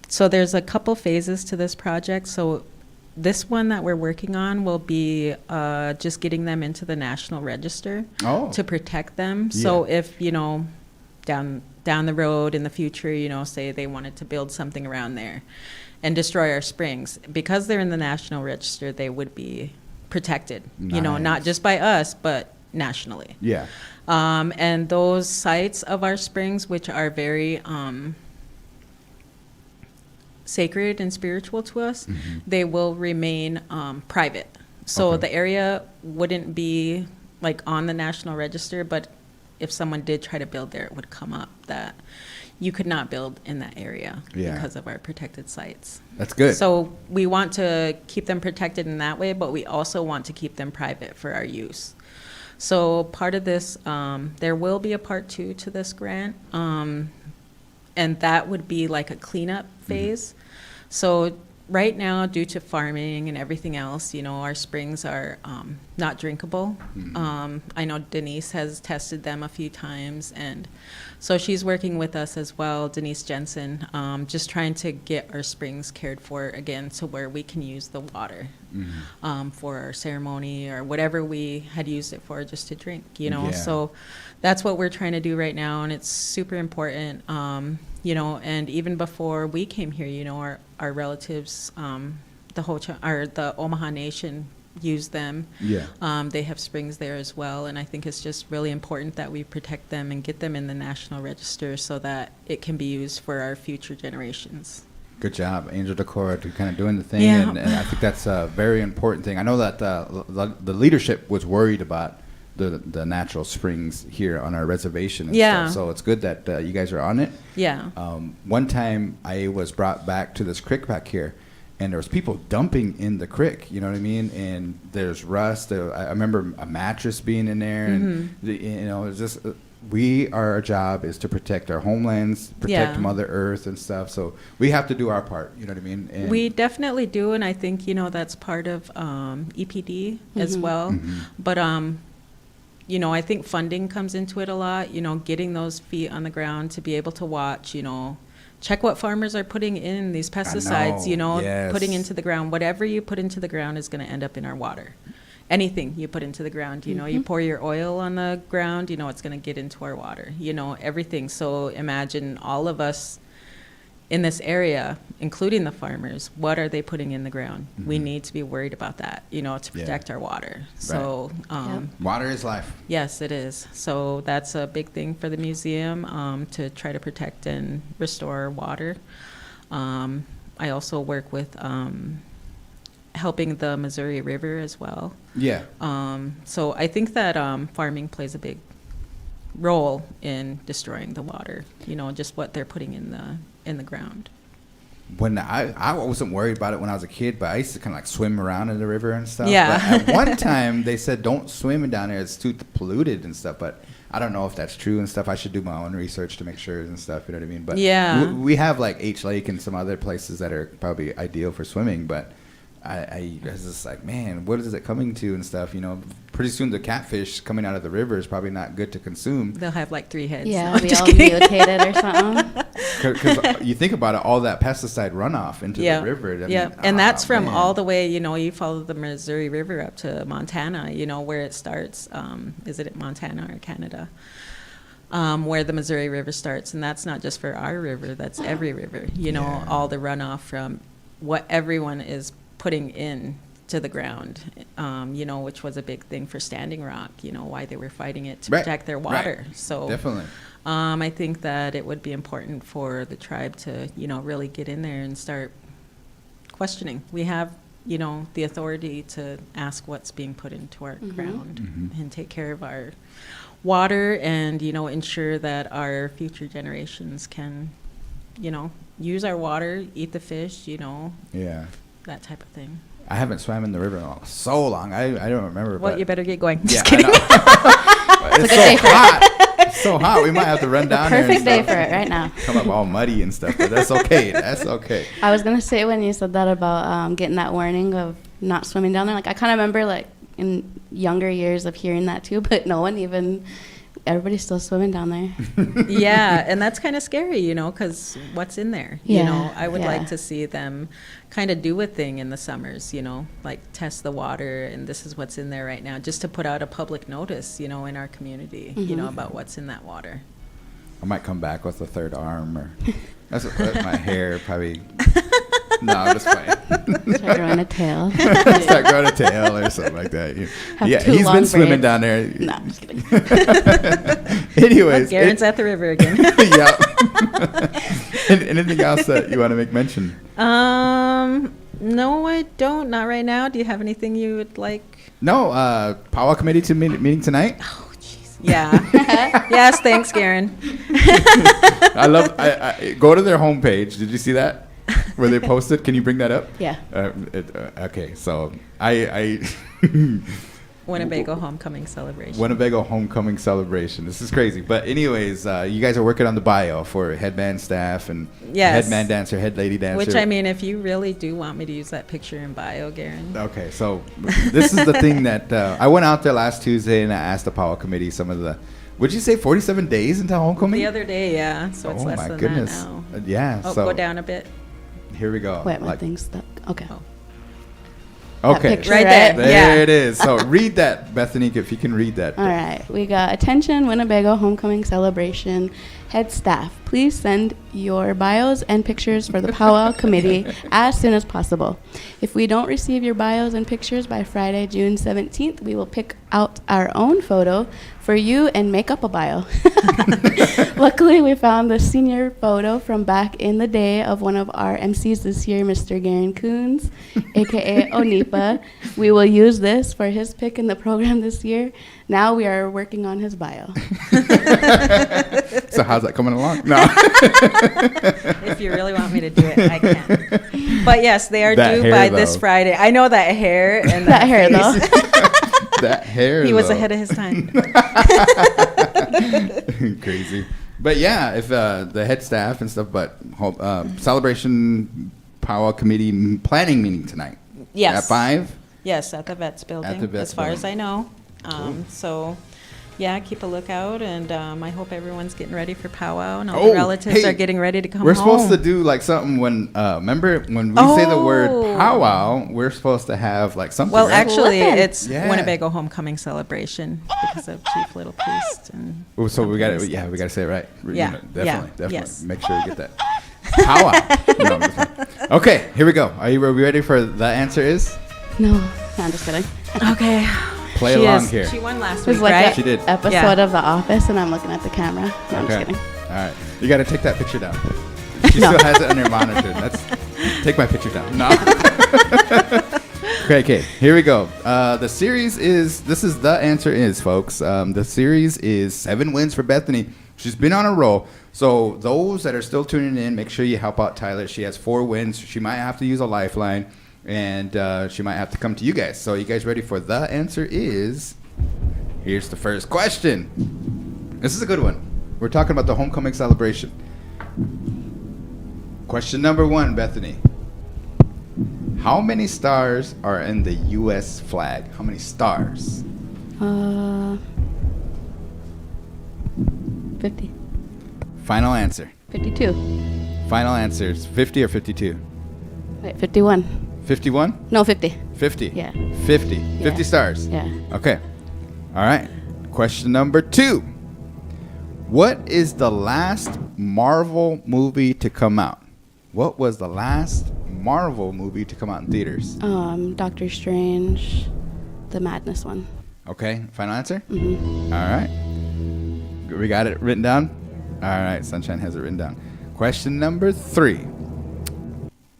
so there's a couple phases to this project. So this one that we're working on will be just getting them into the National Register to protect them. So if, down the road in the future, say they wanted to build something around there and destroy our springs, because they're in the National Register, they would be protected, not just by us, but nationally. Yeah. And those sites of our springs, which are very sacred and spiritual to us, they will remain private. So the area wouldn't be like on the National Register, but if someone did try to build there, it would come up that you could not build in that area because of our protected sites. That's good. So we want to keep them protected in that way, but we also want to keep them private for our use. So part of this, there will be a part 2 to this grant, and that would be like a cleanup phase. So right now, due to farming and everything else, our springs are not drinkable. I know Denise has tested them a few times, and so she's working with us as well, Denise Jensen, just trying to get our springs cared for again to where we can use the water for our ceremony or whatever we had used it for, just to drink, So that's what we're trying to do right now, and it's super important. And even before we came here, our relatives, the Omaha Nation use them. Yeah. They have springs there as well, and I think it's just really important that we protect them and get them in the National Register so that it can be used for our future generations. Good job, Angel DeCora, to kind of doing the thing, Yeah. and I think that's a very important thing. I know that the leadership was worried about the natural springs here on our reservation and stuff, so it's good that you guys are on it. Yeah. One time I was brought back to this creek back here, and there was people dumping in the creek, you know what I mean? And there's rust. I remember a mattress being in there, and it's just our job is to protect our homelands, protect Mother Earth and stuff. So we have to do our part, you know what I mean? And we definitely do, and I think that's part of EPD as well. But I think funding comes into it a lot, getting those feet on the ground to be able to watch, check what farmers are putting in these pesticides, putting into the ground. Whatever you put into the ground is going to end up in our water. Anything you put into the ground, you pour your oil on the ground, it's going to get into our water, everything. So imagine all of us in this area, including the farmers, what are they putting in the ground? We need to be worried about that, to protect our water. So water is life. Yes, it is. So that's a big thing for the museum, to try to protect and restore water. I also work with helping the Missouri River as well. Yeah. So I think that farming plays a big role in destroying the water, just what they're putting in the ground. When I wasn't worried about it when I was a kid, but I used to kind of like swim around in the river and stuff. Yeah. But at one time they said don't swim down there, it's too polluted and stuff, but I don't know if that's true and stuff. I should do my own research to make sure and stuff, you know what I mean? But yeah, we have like H Lake and some other places that are probably ideal for swimming, but I was just like, man, what is it coming to and stuff, pretty soon the catfish coming out of the river is probably not good to consume. They'll have like 3 heads. Yeah, be all mutated or something. Because you think about it, all that pesticide runoff into the river. And that's from all the way, you follow the Missouri River up to Montana, where it starts. Is it at Montana or Canada? Where the Missouri River starts. And that's not just for our river, that's every river, all the runoff from what everyone is putting in to the ground, which was a big thing for Standing Rock, why they were fighting it to protect their water. Right. So definitely. I think that it would be important for the tribe to, really get in there and start questioning. We have, the authority to ask what's being put into our ground and take care of our water and, ensure that our future generations can, use our water, eat the fish, that type of thing. I haven't swam in the river in so long. I don't remember. Well, you better get going. Just kidding. It's so hot. so hot. We might have to run down there. Perfect day for it right now. Come up all muddy and stuff, but that's okay. That's okay. I was gonna say when you said that about getting that warning of not swimming down there, like I kind of remember like in younger years of hearing that too, but no one even. Everybody's still swimming down there. Yeah, and that's kind of scary, you know, because what's in there? Yeah, you know, I would yeah. like to see them kind of do a thing in the summers, you know, like test the water, and this is what's in there right now, just to put out a public notice, you know, in our community, you know, about what's in that water. I might come back with a third arm, or that's my hair probably. No, I'm just playing. Start growing a tail. Start growing a tail or something like that. Yeah, he's been swimming down there. No, I'm just kidding. Anyways. Garen's at the river again. Yeah. Anything else that you want to make mention? No, I don't. Not right now. Do you have anything you would like? No, powwow committee meeting tonight. Oh, jeez. Yeah. Yes, thanks, Garan. I go to their homepage. Did you see that? Where they posted? Can you bring that up? Yeah. Okay, so I Winnebago homecoming celebration. Winnebago homecoming celebration. This is crazy. But anyways, you guys are working on the bio for headband staff and headman dancer, head lady dancer. Which, I mean, if you really do want me to use that picture in bio, Garan. Okay, so this is the thing that I went out there last Tuesday and I asked the powwow committee some of the. Would you say 47 days until homecoming? The other day, yeah. So it's less than that now. Yeah. Oh, so go down a bit. Here we go. Wait, my thing's stuck. Okay. Oh. Okay. Picture, right there. There it is. So read that, Bethany, if you can read that. All right. We got attention Winnebago homecoming celebration. Head staff, please send your bios and pictures for the powwow committee as soon as possible. If we don't receive your bios and pictures by Friday, June 17th, we will pick out our own photo for you and make up a bio. Luckily, we found the senior photo from back in the day of one of our MCs this year, Mr. Garan Coons, a.k.a. Onipa. We will use this for his pick in the program this year. Now we are working on his bio. So how's that coming along? No. If you really want me to do it, I can. But yes, they are That due hair, by though. this Friday. I know that hair and That hair, face. though. That hair. He was though. ahead of his time. Crazy. But yeah, if the head staff and stuff, but celebration powwow committee planning meeting tonight. Yes. At 5? Yes, at the Vets building, At the Vets as far as building. I know. So, yeah, keep a lookout, and I hope everyone's getting ready for powwow, and all the relatives are getting ready to come We're home. supposed to do like something when, remember when we say the word powwow, we're supposed to have like something. Well, right? actually, it's Yeah. Winnebago homecoming celebration because of Chief Little Priest. And Oh, so we got to, we got to say it right. Yeah, Definitely. yes. Make sure you get that. Powwow. No, I'm just kidding. Okay, here we go. Are we ready for the answer is? No, I'm just kidding. Okay. Play She along is. here. She won last It was week, like right? an She did. episode of The Office, and I'm looking at the camera. No, I'm just Okay. kidding. All right. You got to take that picture down. She No. still has it on her monitor. Take my picture down. No. Okay, here we go. The series is, this is the answer is, folks. The series is 7 wins for Bethany. She's been on a roll. So those that are still tuning in, make sure you help out Tyler. She has 4 wins. She might have to use a lifeline, and she might have to come to you guys. So you guys ready for the answer is? Here's the first question. This is a good one. We're talking about the homecoming celebration. Question number 1, Bethany. How many stars are in the U.S. flag? How many stars? 50. Final answer. 52. Final answer is 50 or 52? Wait, 51. 51? No, 50. 50. Yeah. 50. Yeah. 50 stars. Yeah. Okay. All right. Question number 2. What is the last Marvel movie to come out? What was the last Marvel movie to come out in theaters? Doctor Strange, the Madness one. Okay. Final answer? Mm-hmm. All right. We got it written down? All right. Sunshine has it written down. Question number 3.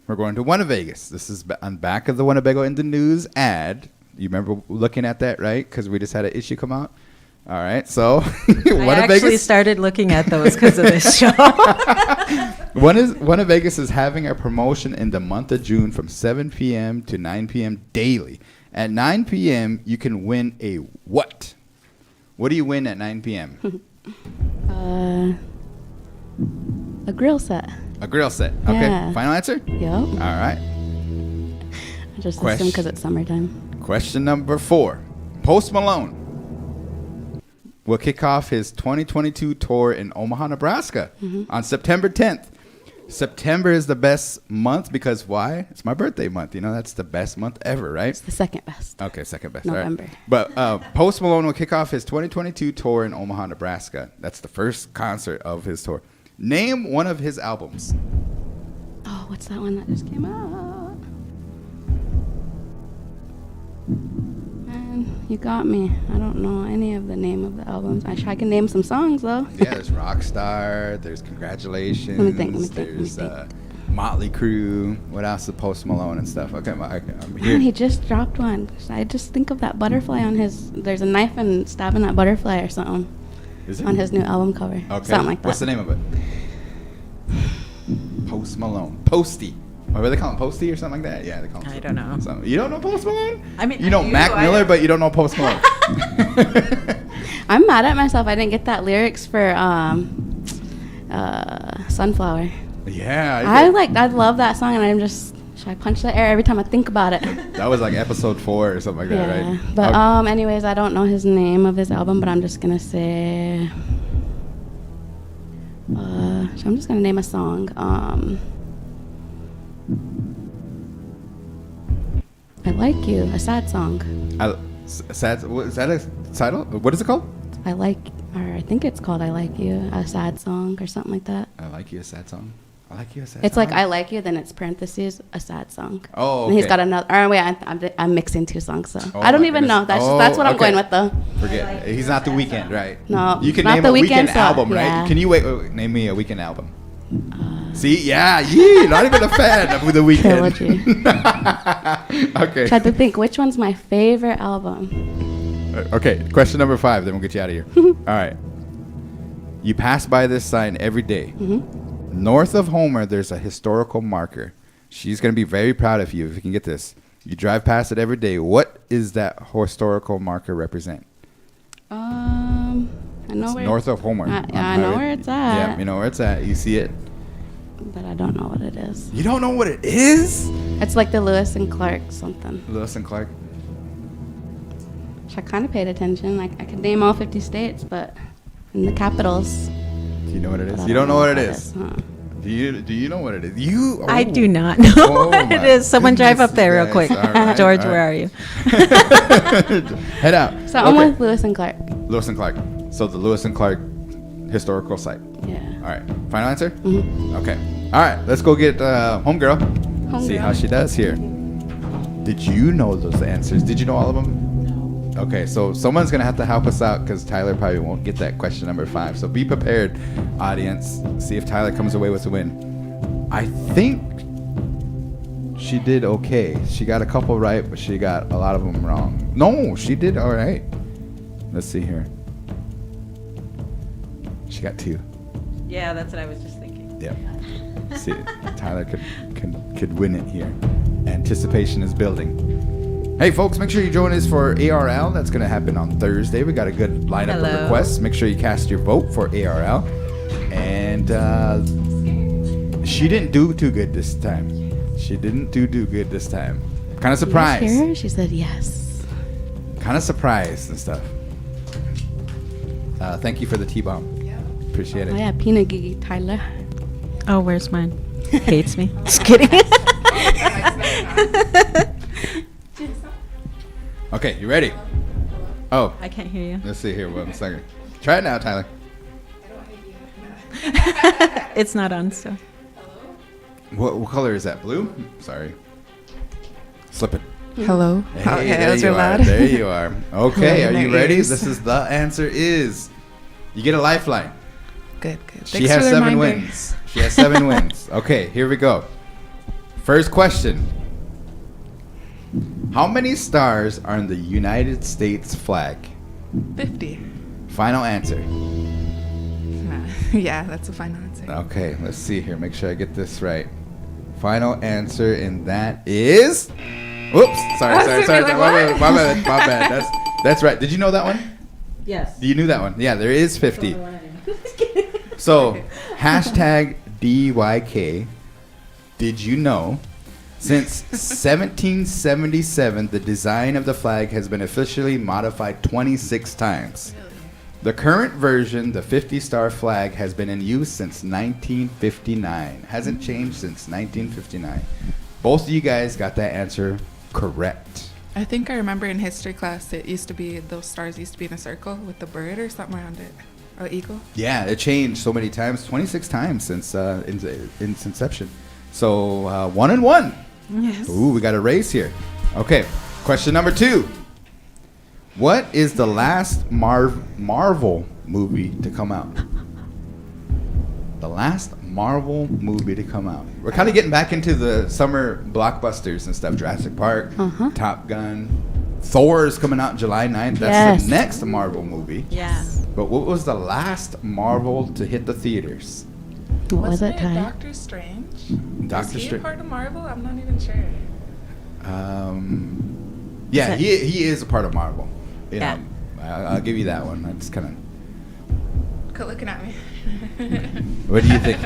We're going to Winnebago. This is on back of the Winnebago in the News ad. You remember looking at that, right? Because we just had an issue come out. All right. So I actually started looking at those because of this show. Winnebago is having a promotion in the month of June from 7 p.m. to 9 p.m. daily. At 9 p.m., you can win a what? What do you win at 9 p.m.? A grill set. A grill set. Okay. Yeah. Final answer? Yep. All right. I just Question- assumed because it's summertime. Question number 4. Post Malone will kick off his 2022 tour in Omaha, Nebraska on September 10th. September is the best month because why? It's my birthday month. You know, that's the best month ever, right? It's the second best. Okay, second best. all right. November. But Post Malone will kick off his 2022 tour in Omaha, Nebraska. That's the first concert of his tour. Name one of his albums. Oh, what's that one that just came out? Man, you got me. I don't know any of the name of the albums. I can name some songs though. Yeah, there's Rockstar. There's Congratulations. Let me think. There's Motley Crue. What else is Post Malone and stuff? Okay, I'm here. Man, he just dropped one. I just think of that butterfly on his. There's a knife and stabbing that butterfly or something. Is it? On his new album cover. Okay. Something like that. What's the name of it? Post Malone. Posty. What do they call him? Posty or something like that? Yeah, they call him. I don't know. Something. You don't know Post Malone? I mean, you know Mac Miller, but you don't know Post Malone. I'm mad at myself. I didn't get that lyrics for Sunflower. Yeah. I love that song, and I'm just. Should I punch the air every time I think about it? That was like episode 4 or something like that, right? But anyways, I don't know his name of his album, but I'm just gonna say. So I'm just gonna name a song. I Like You, a sad song. Sad. Is that a title? What is it called? I think it's called I Like You, a sad song or something like that. I Like You, a sad song. I Like You, a sad It's song. like I Like You, then it's parentheses, a sad song. Oh, And he's okay. got another. Or wait, I'm mixing 2 songs, so Oh I don't my even goodness. know. That's what I'm okay. going with though. Forget. He's not the Weeknd, right? No, You can not name the a Weeknd Weeknd song, album, yeah. right? Can you name me a Weeknd album? See, yeah, not even a fan of the Weeknd. Okay. Tried to think which one's my favorite album. Okay, question number 5, then we'll get you out of here. All right. You pass by this sign every day. North of Homer, there's a historical marker. She's going to be very proud of you if you can get this. You drive past it every day. What is that historical marker represent? I know It's where north of Homer. I know where it's at. Yeah, you know where it's at. You see it. But I don't know what it is. You don't know what it is? It's like the Lewis and Clark something. Lewis and Clark. I kind of paid attention. Like I could name all 50 states, but in the capitals. Do you know what it is? But I You don't know what it that is. huh? Do you know what it is? I do not know what it is. Someone drive up there real quick. Right, George, where are you? Head out. So I'm with Lewis and Clark. Lewis and Clark. So the Lewis and Clark historical site. Yeah. All right. Final answer? Mm-hmm. Okay. All right. Let's go get homegirl. See how she does here. Did you know those answers? Did you know all of them? No. Okay. So someone's going to have to help us out because Tyler probably won't get that question number 5. So be prepared, audience. See if Tyler comes away with the win. I think she did okay. She got a couple right, but she got a lot of them wrong. No, she did all right. Let's see here. She got 2. Yeah, that's what I was just thinking. Yep. See, Tyler could win it here. Anticipation is building. Hey, folks, make sure you join us for ARL. That's going to happen on Thursday. We got a good lineup of Hello. requests. Make sure you cast your vote for ARL. And she didn't do too good this time. She didn't do good this time. Kind of surprised. You hear her? She said yes. Kind of surprised and stuff. Thank you for the T-bomb. Appreciate it. Oh yeah, peanut giggy Tyler. Oh, where's mine? Hates me. Just kidding. Okay, you ready? Oh. I can't hear you. Let's see here. 1 second. Try it now, Tyler. It's not on, so. What color is that? Blue? Sorry. Slip it. Hello. Hey, Okay, there those you are are. loud. There you are. Okay, Hello, are you there ready? is. This is the answer is. You get a lifeline. Good. She Thanks has for the 7 reminder. wins. She has 7 wins. Okay, here we go. First question. How many stars are in the United States flag? 50. Final answer. Yeah, that's a final answer. Okay, let's see here. Make sure I get this right. Final answer, and that is. Whoops! Sorry. My bad. That's right. Did you know that one? Yes. You knew that one. Yeah, there is 50. So, hashtag DYK. Did you know? Since 1777, the design of the flag has been officially modified 26 times. Really? The current version, the 50-star flag, has been in use since 1959. Hasn't changed since 1959. Both of you guys got that answer correct. I think I remember in history class, it used to be, those stars used to be in a circle with the bird or something around it. Or eagle. Yeah, it changed so many times, 26 times since its inception. So 1-1. Yes. Ooh, we got a race here. Okay, question number 2. What is the last Marvel movie to come out? The last Marvel movie to come out. We're kind of getting back into the summer blockbusters and stuff. Jurassic Park, Top Gun, Thor's coming out July 9th. That's the next Marvel movie. Yeah. But what was the last Marvel to hit the theaters? What was Wasn't it, Ty? Doctor Strange? Doctor Is he a Strange. part of Marvel? I'm not even sure. Yeah, he is a part of Marvel. You Yeah. know, I'll give you that one. That's kind of. Quit looking at me. What do you think?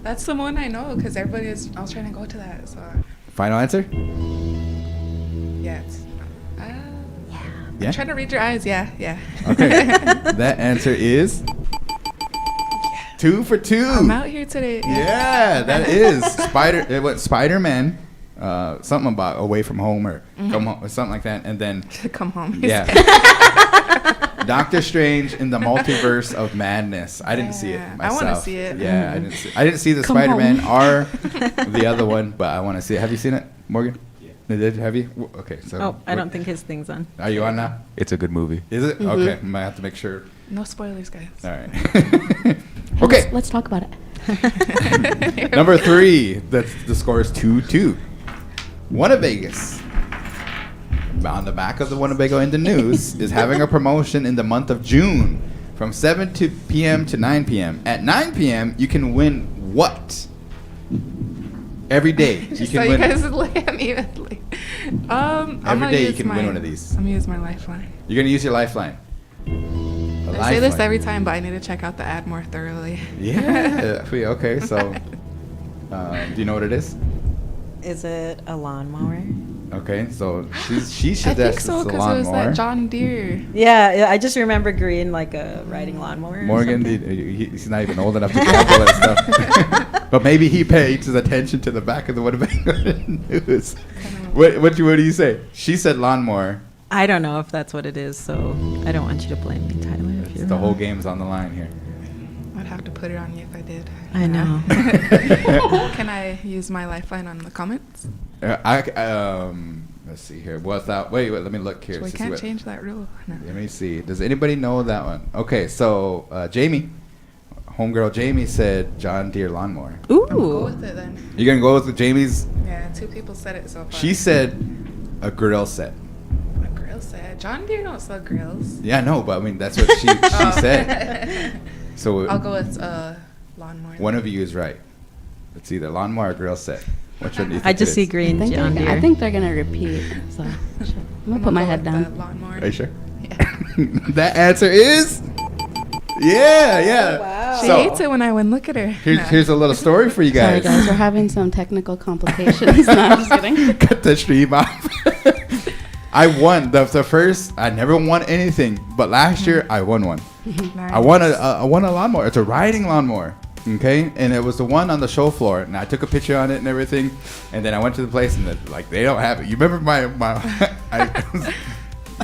That's the one I know because I was trying to go to that. So Final answer? yeah, it's, Yeah. I'm trying to read your eyes. Yeah. Okay. That answer is 2 for 2. I'm out here today. Yeah, that is Spider-Man. Something about Away from Home or Come Home or something like that, and then Come home. Yeah. Doctor Strange in the Multiverse of Madness. I didn't see it I myself. wanna see it. Yeah, I didn't see the Spider-Man or the other one, but I want to see it. Have you seen it, Morgan? Yeah. Have you? Okay, so. Oh, I don't think his thing's on. Are you on now? It's a good movie. Is it? Okay, might have to make sure. No spoilers, guys. All right. Okay. Let's talk about it. Number 3. The score is 2-2. Winnebago. On the back of the Winnebago in the news is having a promotion in the month of June from 7 p.m. to 9 p.m. At 9 p.m. you can win what? Every day you Just can so win. you guys look at me. Every day you can win one of these. I'm gonna use my lifeline. You're gonna use your lifeline. I say this every time, but I need to check out the ad more thoroughly. Yeah. Okay. So, do you know what it is? Is it a lawnmower? Okay. So she I should. think so because it was that John Deere. Yeah, I just remember green like a riding lawnmower. Morgan, he's not even old enough to gamble that stuff. But maybe he paid his attention to the back of the Winnebago news. What do you say? She said lawnmower. I don't know if that's what it is, so I don't want you to blame me, Tyler. If you're The whole game's on the line here. I'd have to put it on you if I did. I know. Can I use my lifeline on the comments? Let's see here. Wait, let me look here. So we can't change that rule. No. Let me see. Does anybody know that one? Okay, so Jamie, homegirl Jamie said John Deere lawnmower. Ooh. Go with it then. You're gonna go with Jamie's? Yeah, 2 people said it so far. She said a grill set. A grill set. John Deere don't sell grills. Yeah, no, but I mean that's what she said. So I'll go with lawnmower. One of you is right. It's either lawnmower or grill set. Which one do you think I just it see is? green John Deere. I think they're gonna repeat. So I'm gonna put my head down. Are you sure? That answer is yeah. Wow. She So, hates it when I win. Look at her. Here's a little story for you Sorry guys. guys, we're having some technical complications. No, I'm just kidding. Cut the stream off. I won the first. I never won anything, but last year I won one. Nice. I won a lawnmower. It's a riding lawnmower. Okay, and it was the one on the show floor, and I took a picture on it and everything, and then I went to the place and they don't have it. You remember my I was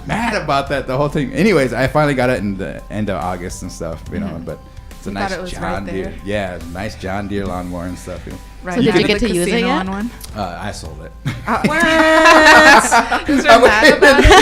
mad about that the whole thing. Anyways, I finally got it in the end of August and stuff, you know. But it's a You nice thought it was John right Deere. there? Yeah, nice John Deere lawnmower and stuff. You know. Right. So did now you get the to use it casino yet? on one? I sold it. What? Is there mad about it?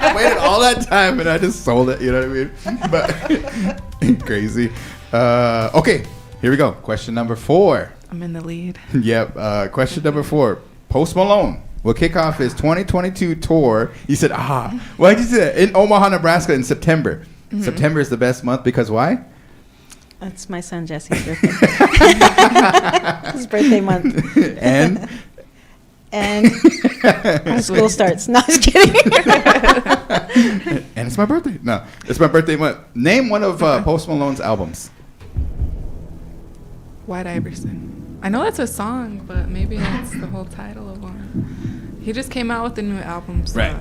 I waited all that time and I just sold it. You know what I mean? But crazy. Okay, here we go. Question number 4. I'm in the lead. Yep. Question number 4. Post Malone will kick off his 2022 tour. He said, why did you say that? In Omaha, Nebraska in September. Mm-hmm. September is the best month because why? That's my son Jesse's birthday. His birthday month. And and school starts. No, just kidding. And it's my birthday. No, it's my birthday month. Name one of Post Malone's albums. White Iverson. I know that's a song, but maybe that's the whole title of one. He just came out with a new album. So Right.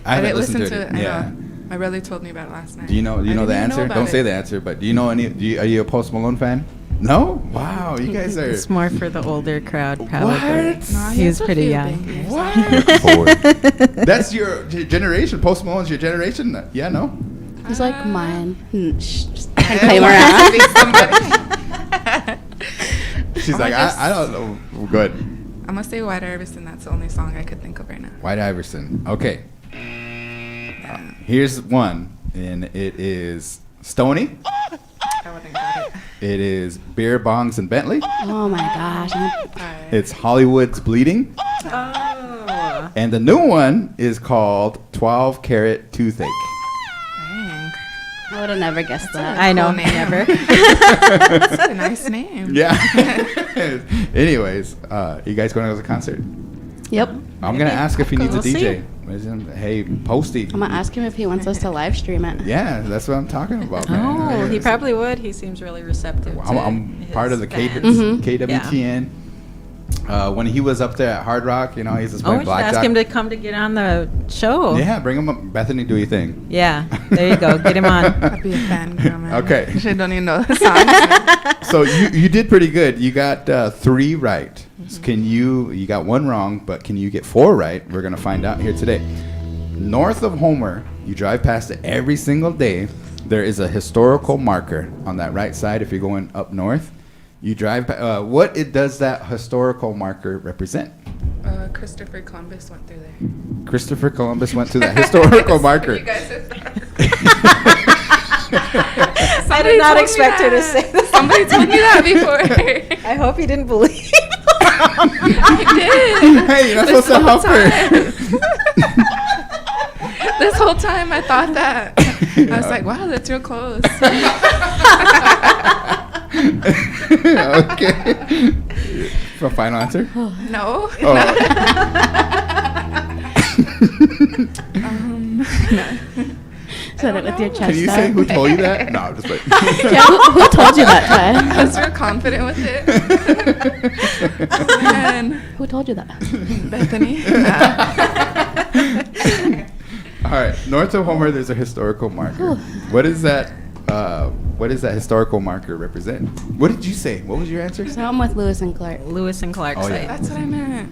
I haven't didn't listened listen to it. I Yeah. know. My brother told me about it last night. Do you know I the didn't even know answer? about Don't say it. the answer, but do you know any? Are you a Post Malone fan? No. Wow, you guys are. It's more for the older crowd, probably. What? Nah, He was has a pretty few young. bangers. What? That's your generation. Post Malone's your generation. Yeah, no. He's like mine. Just claim around. She's like, I don't know. Good. I'm gonna say White Iverson. That's the only song I could think of right now. White Iverson. Okay. Here's one, and it is Stoney. I wouldn't got it. It is Beer, Bongs, and Bentley. Oh my gosh. It's Hollywood's Bleeding. Oh. And the new one is called 12 Carat Toothache. Dang. I would have never guessed that. I know, Cool name. never. That's a nice name. Yeah. Anyways, you guys going to the concert? Yep. I'm going to ask if he needs a We'll see. DJ. Hey, Posty. I'm gonna ask him if he wants us to live stream it. Yeah, that's what I'm talking about, man. Oh, he Yes. probably would. He seems really receptive. I'm to part of his the fans. KWTN. When he was up there at Hard Rock, he's just Oh, playing we should blackjack. ask him to come to get on the show. Yeah, bring him up. Bethany, do your thing. Yeah, there you go. Get him on. I'd be a fan, girl, man. Okay. I don't even know the song. So you did pretty good. You got 3 right. So you got 1 wrong, but can you get 4 right? We're gonna find out here today. North of Homer, you drive past it every single day. There is a historical marker on that right side. If you're going up north, you drive. What does that historical marker represent? Christopher Columbus went through there. Christopher Columbus went to that historical marker. You guys said that. I did not expect her to say that. Somebody told me that before. I hope you didn't believe. I did. Hey, you're not supposed to help her. This whole time I thought that. I was like, wow, that's real close. Okay. For final answer? No. Oh. No. Said it with your chest. Can you say who told you that? No, I'm just like. Yeah, who told you that, Ty? I was real confident with it. Oh, man. Who told you that? Bethany. All right, north of Homer, there's a historical marker. What is that? What does that historical marker represent? What did you say? What was your answer? So I'm with Lewis and Clark. Lewis and Clark Oh, yeah. site. That's what I meant.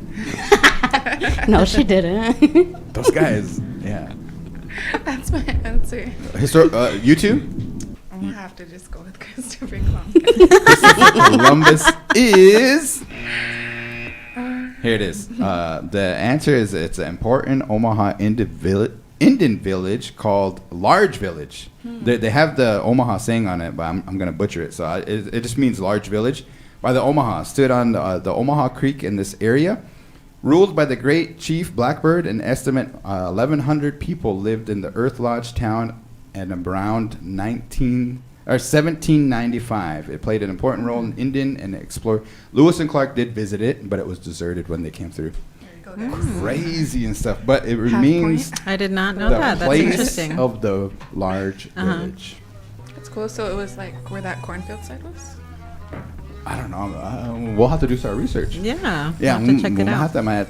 No, she didn't. Those guys, yeah. That's my answer. You two? I'm going to have to just go with Christopher Columbus. Columbus is. Here it is. The answer is it's an important Omaha Indian village called Large Village. They have the Omaha saying on it, but I'm going to butcher it. So it just means Large Village. By the Omaha, stood on the Omaha Creek in this area. Ruled by the great chief Blackbird, an estimate 1,100 people lived in the Earth Lodge town and around 1795. It played an important role in Indian and explored. Lewis and Clark did visit it, but it was deserted when they came through. Crazy and stuff, but it remains I did not know the that. That's place interesting. of the large village. That's cool. So it was like where that cornfield side was? I don't know. We'll have to do some research. Yeah. Yeah, we'll have to check it we'll out. might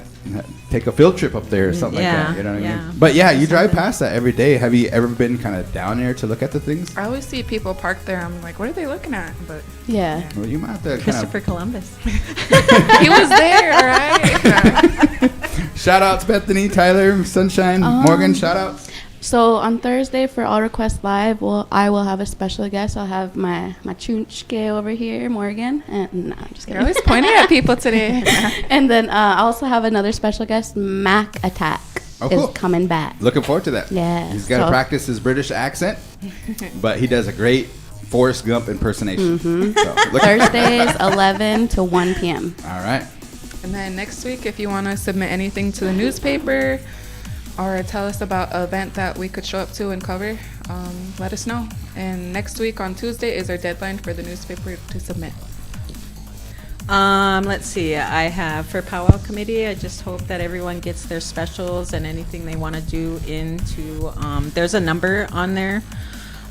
take a field trip up there or something Yeah, like that. You know what I yeah. mean? But yeah, you drive past that every day. Have you ever been kind of down there to look at the things? I always see people parked there. I'm like, what are they looking at? But Yeah. Well, you might have to Christopher Columbus. he was there, all right? Shout outs, Bethany, Tyler, Sunshine, Morgan. Shout outs. So on Thursday for All Request Live, I will have a special guest. I'll have my chunchke over here, Morgan. And no, I'm just kidding. You're always pointing at people today. And then I also have another special guest, Mac Attack, cool. is coming back. Looking forward to that. Yeah. He's got to practice his British accent, but he does a great Forrest Gump impersonation. So, Thursdays, 11 to 1 p.m. All right. And then next week, if you want to submit anything to the newspaper or tell us about an event that we could show up to and cover, let us know. And next week on Tuesday is our deadline for the newspaper to submit. Let's see. I have for powwow committee. I just hope that everyone gets their specials and anything they want to do into. There's a number on there,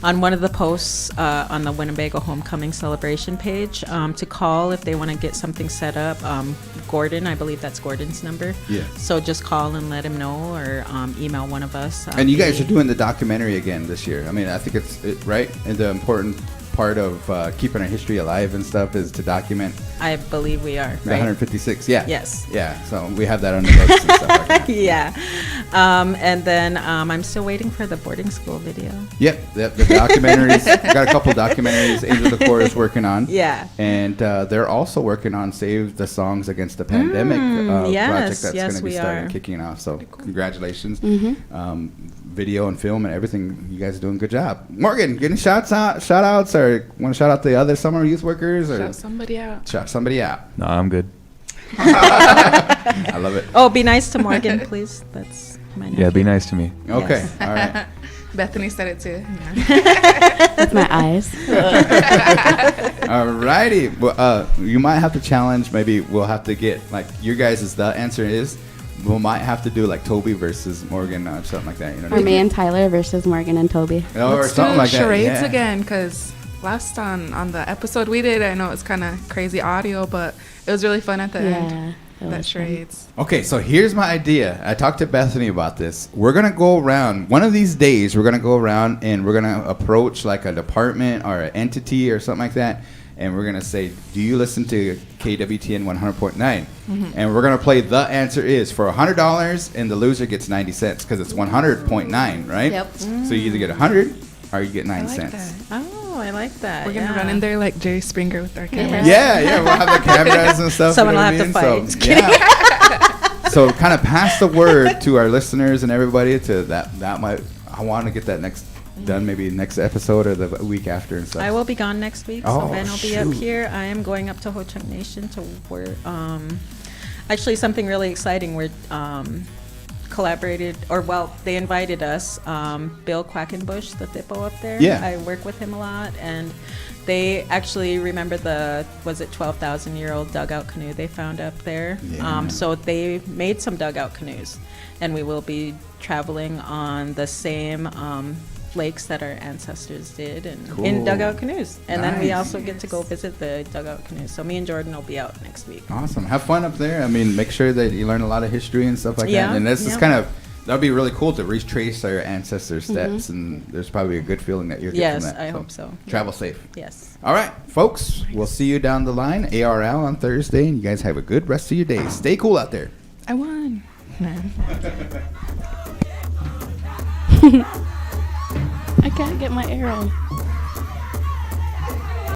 on one of the posts on the Winnebago Homecoming Celebration page to call if they want to get something set up. Gordon, I believe that's Gordon's number. Yeah. So just call and let him know, or email one of us. And you guys are doing the documentary again this year. I mean, I think it's right. And the important part of keeping our history alive and stuff is to document. I believe we are. The Right? 156. Yeah. Yes. Yeah. So we have that on the books and stuff like that. Yeah. And then I'm still waiting for the boarding school video. Yep. The documentaries. We got a couple documentaries Angel DeCora is working on. Yeah. And they're also working on Save the Songs Against the Pandemic project that's going to be starting, kicking off. So congratulations. Video and film and everything. You guys are doing a good job. Morgan, getting shout outs, or want to shout out the other summer youth workers? Or Shout somebody out. Shout somebody out. No, I'm good. I love it. Oh, be nice to Morgan, please. That's my name. Yeah, be nice to me. Okay. Yes. All right. Bethany said it too. With my eyes. All righty. Well, you might have to challenge. Maybe we'll have to get like your guys' the answer is. We might have to do like Toby versus Morgan or something like that. You know. Or me and Tyler versus Morgan and Toby. Or Let's something do like that. charades Yeah. again, because last on the episode we did, I know it's kind of crazy audio, but it was really fun at the end. That charades. Okay, so here's my idea. I talked to Bethany about this. We're going to go around. One of these days, we're going to go around and we're going to approach like a department or an entity or something like that. And we're going to say, do you listen to KWTN 100.9? And we're going to play the answer is for $100, and the loser gets 90 cents because it's 100.9, right? Yep. So you either get 100 or you get 9 I like cents. that. Oh, I like that. We're gonna run in there like Jerry Springer with our cameras. Yeah, we'll have the cameras and stuff. Someone you know will what have I to mean? fight. So, yeah. So kind of pass the word to our listeners and everybody to that might, I want to get that done maybe next episode or the week after and stuff. I will be gone next week, Oh, so Ben will be up shoot. here. I am going up to Ho Chunk Nation to work. Actually, something really exciting. We're collaborated, or well, they invited us. Bill Quackenbush, the Thippo up there. Yeah. I work with him a lot, and they actually remember the 12,000-year-old dugout canoe they found up there. Yeah. So they made some dugout canoes, and we will be traveling on the same lakes that our ancestors did, and in dugout canoes. And then we Nice. also get to go visit the dugout canoes. So me and Jordan will be out next week. Awesome. Have fun up there. I mean, make sure that you learn a lot of history and stuff like Yeah, that. And this is yeah. kind of, that would be really cool to retrace our ancestors' steps. And there's probably a good feeling that you'll get Yes, from that. I hope so. Travel safe. Yes. All right, folks. We'll see you down the line, ARL on Thursday. And you guys have a good rest of your day. Stay cool out there. I won. I can't get my arrow.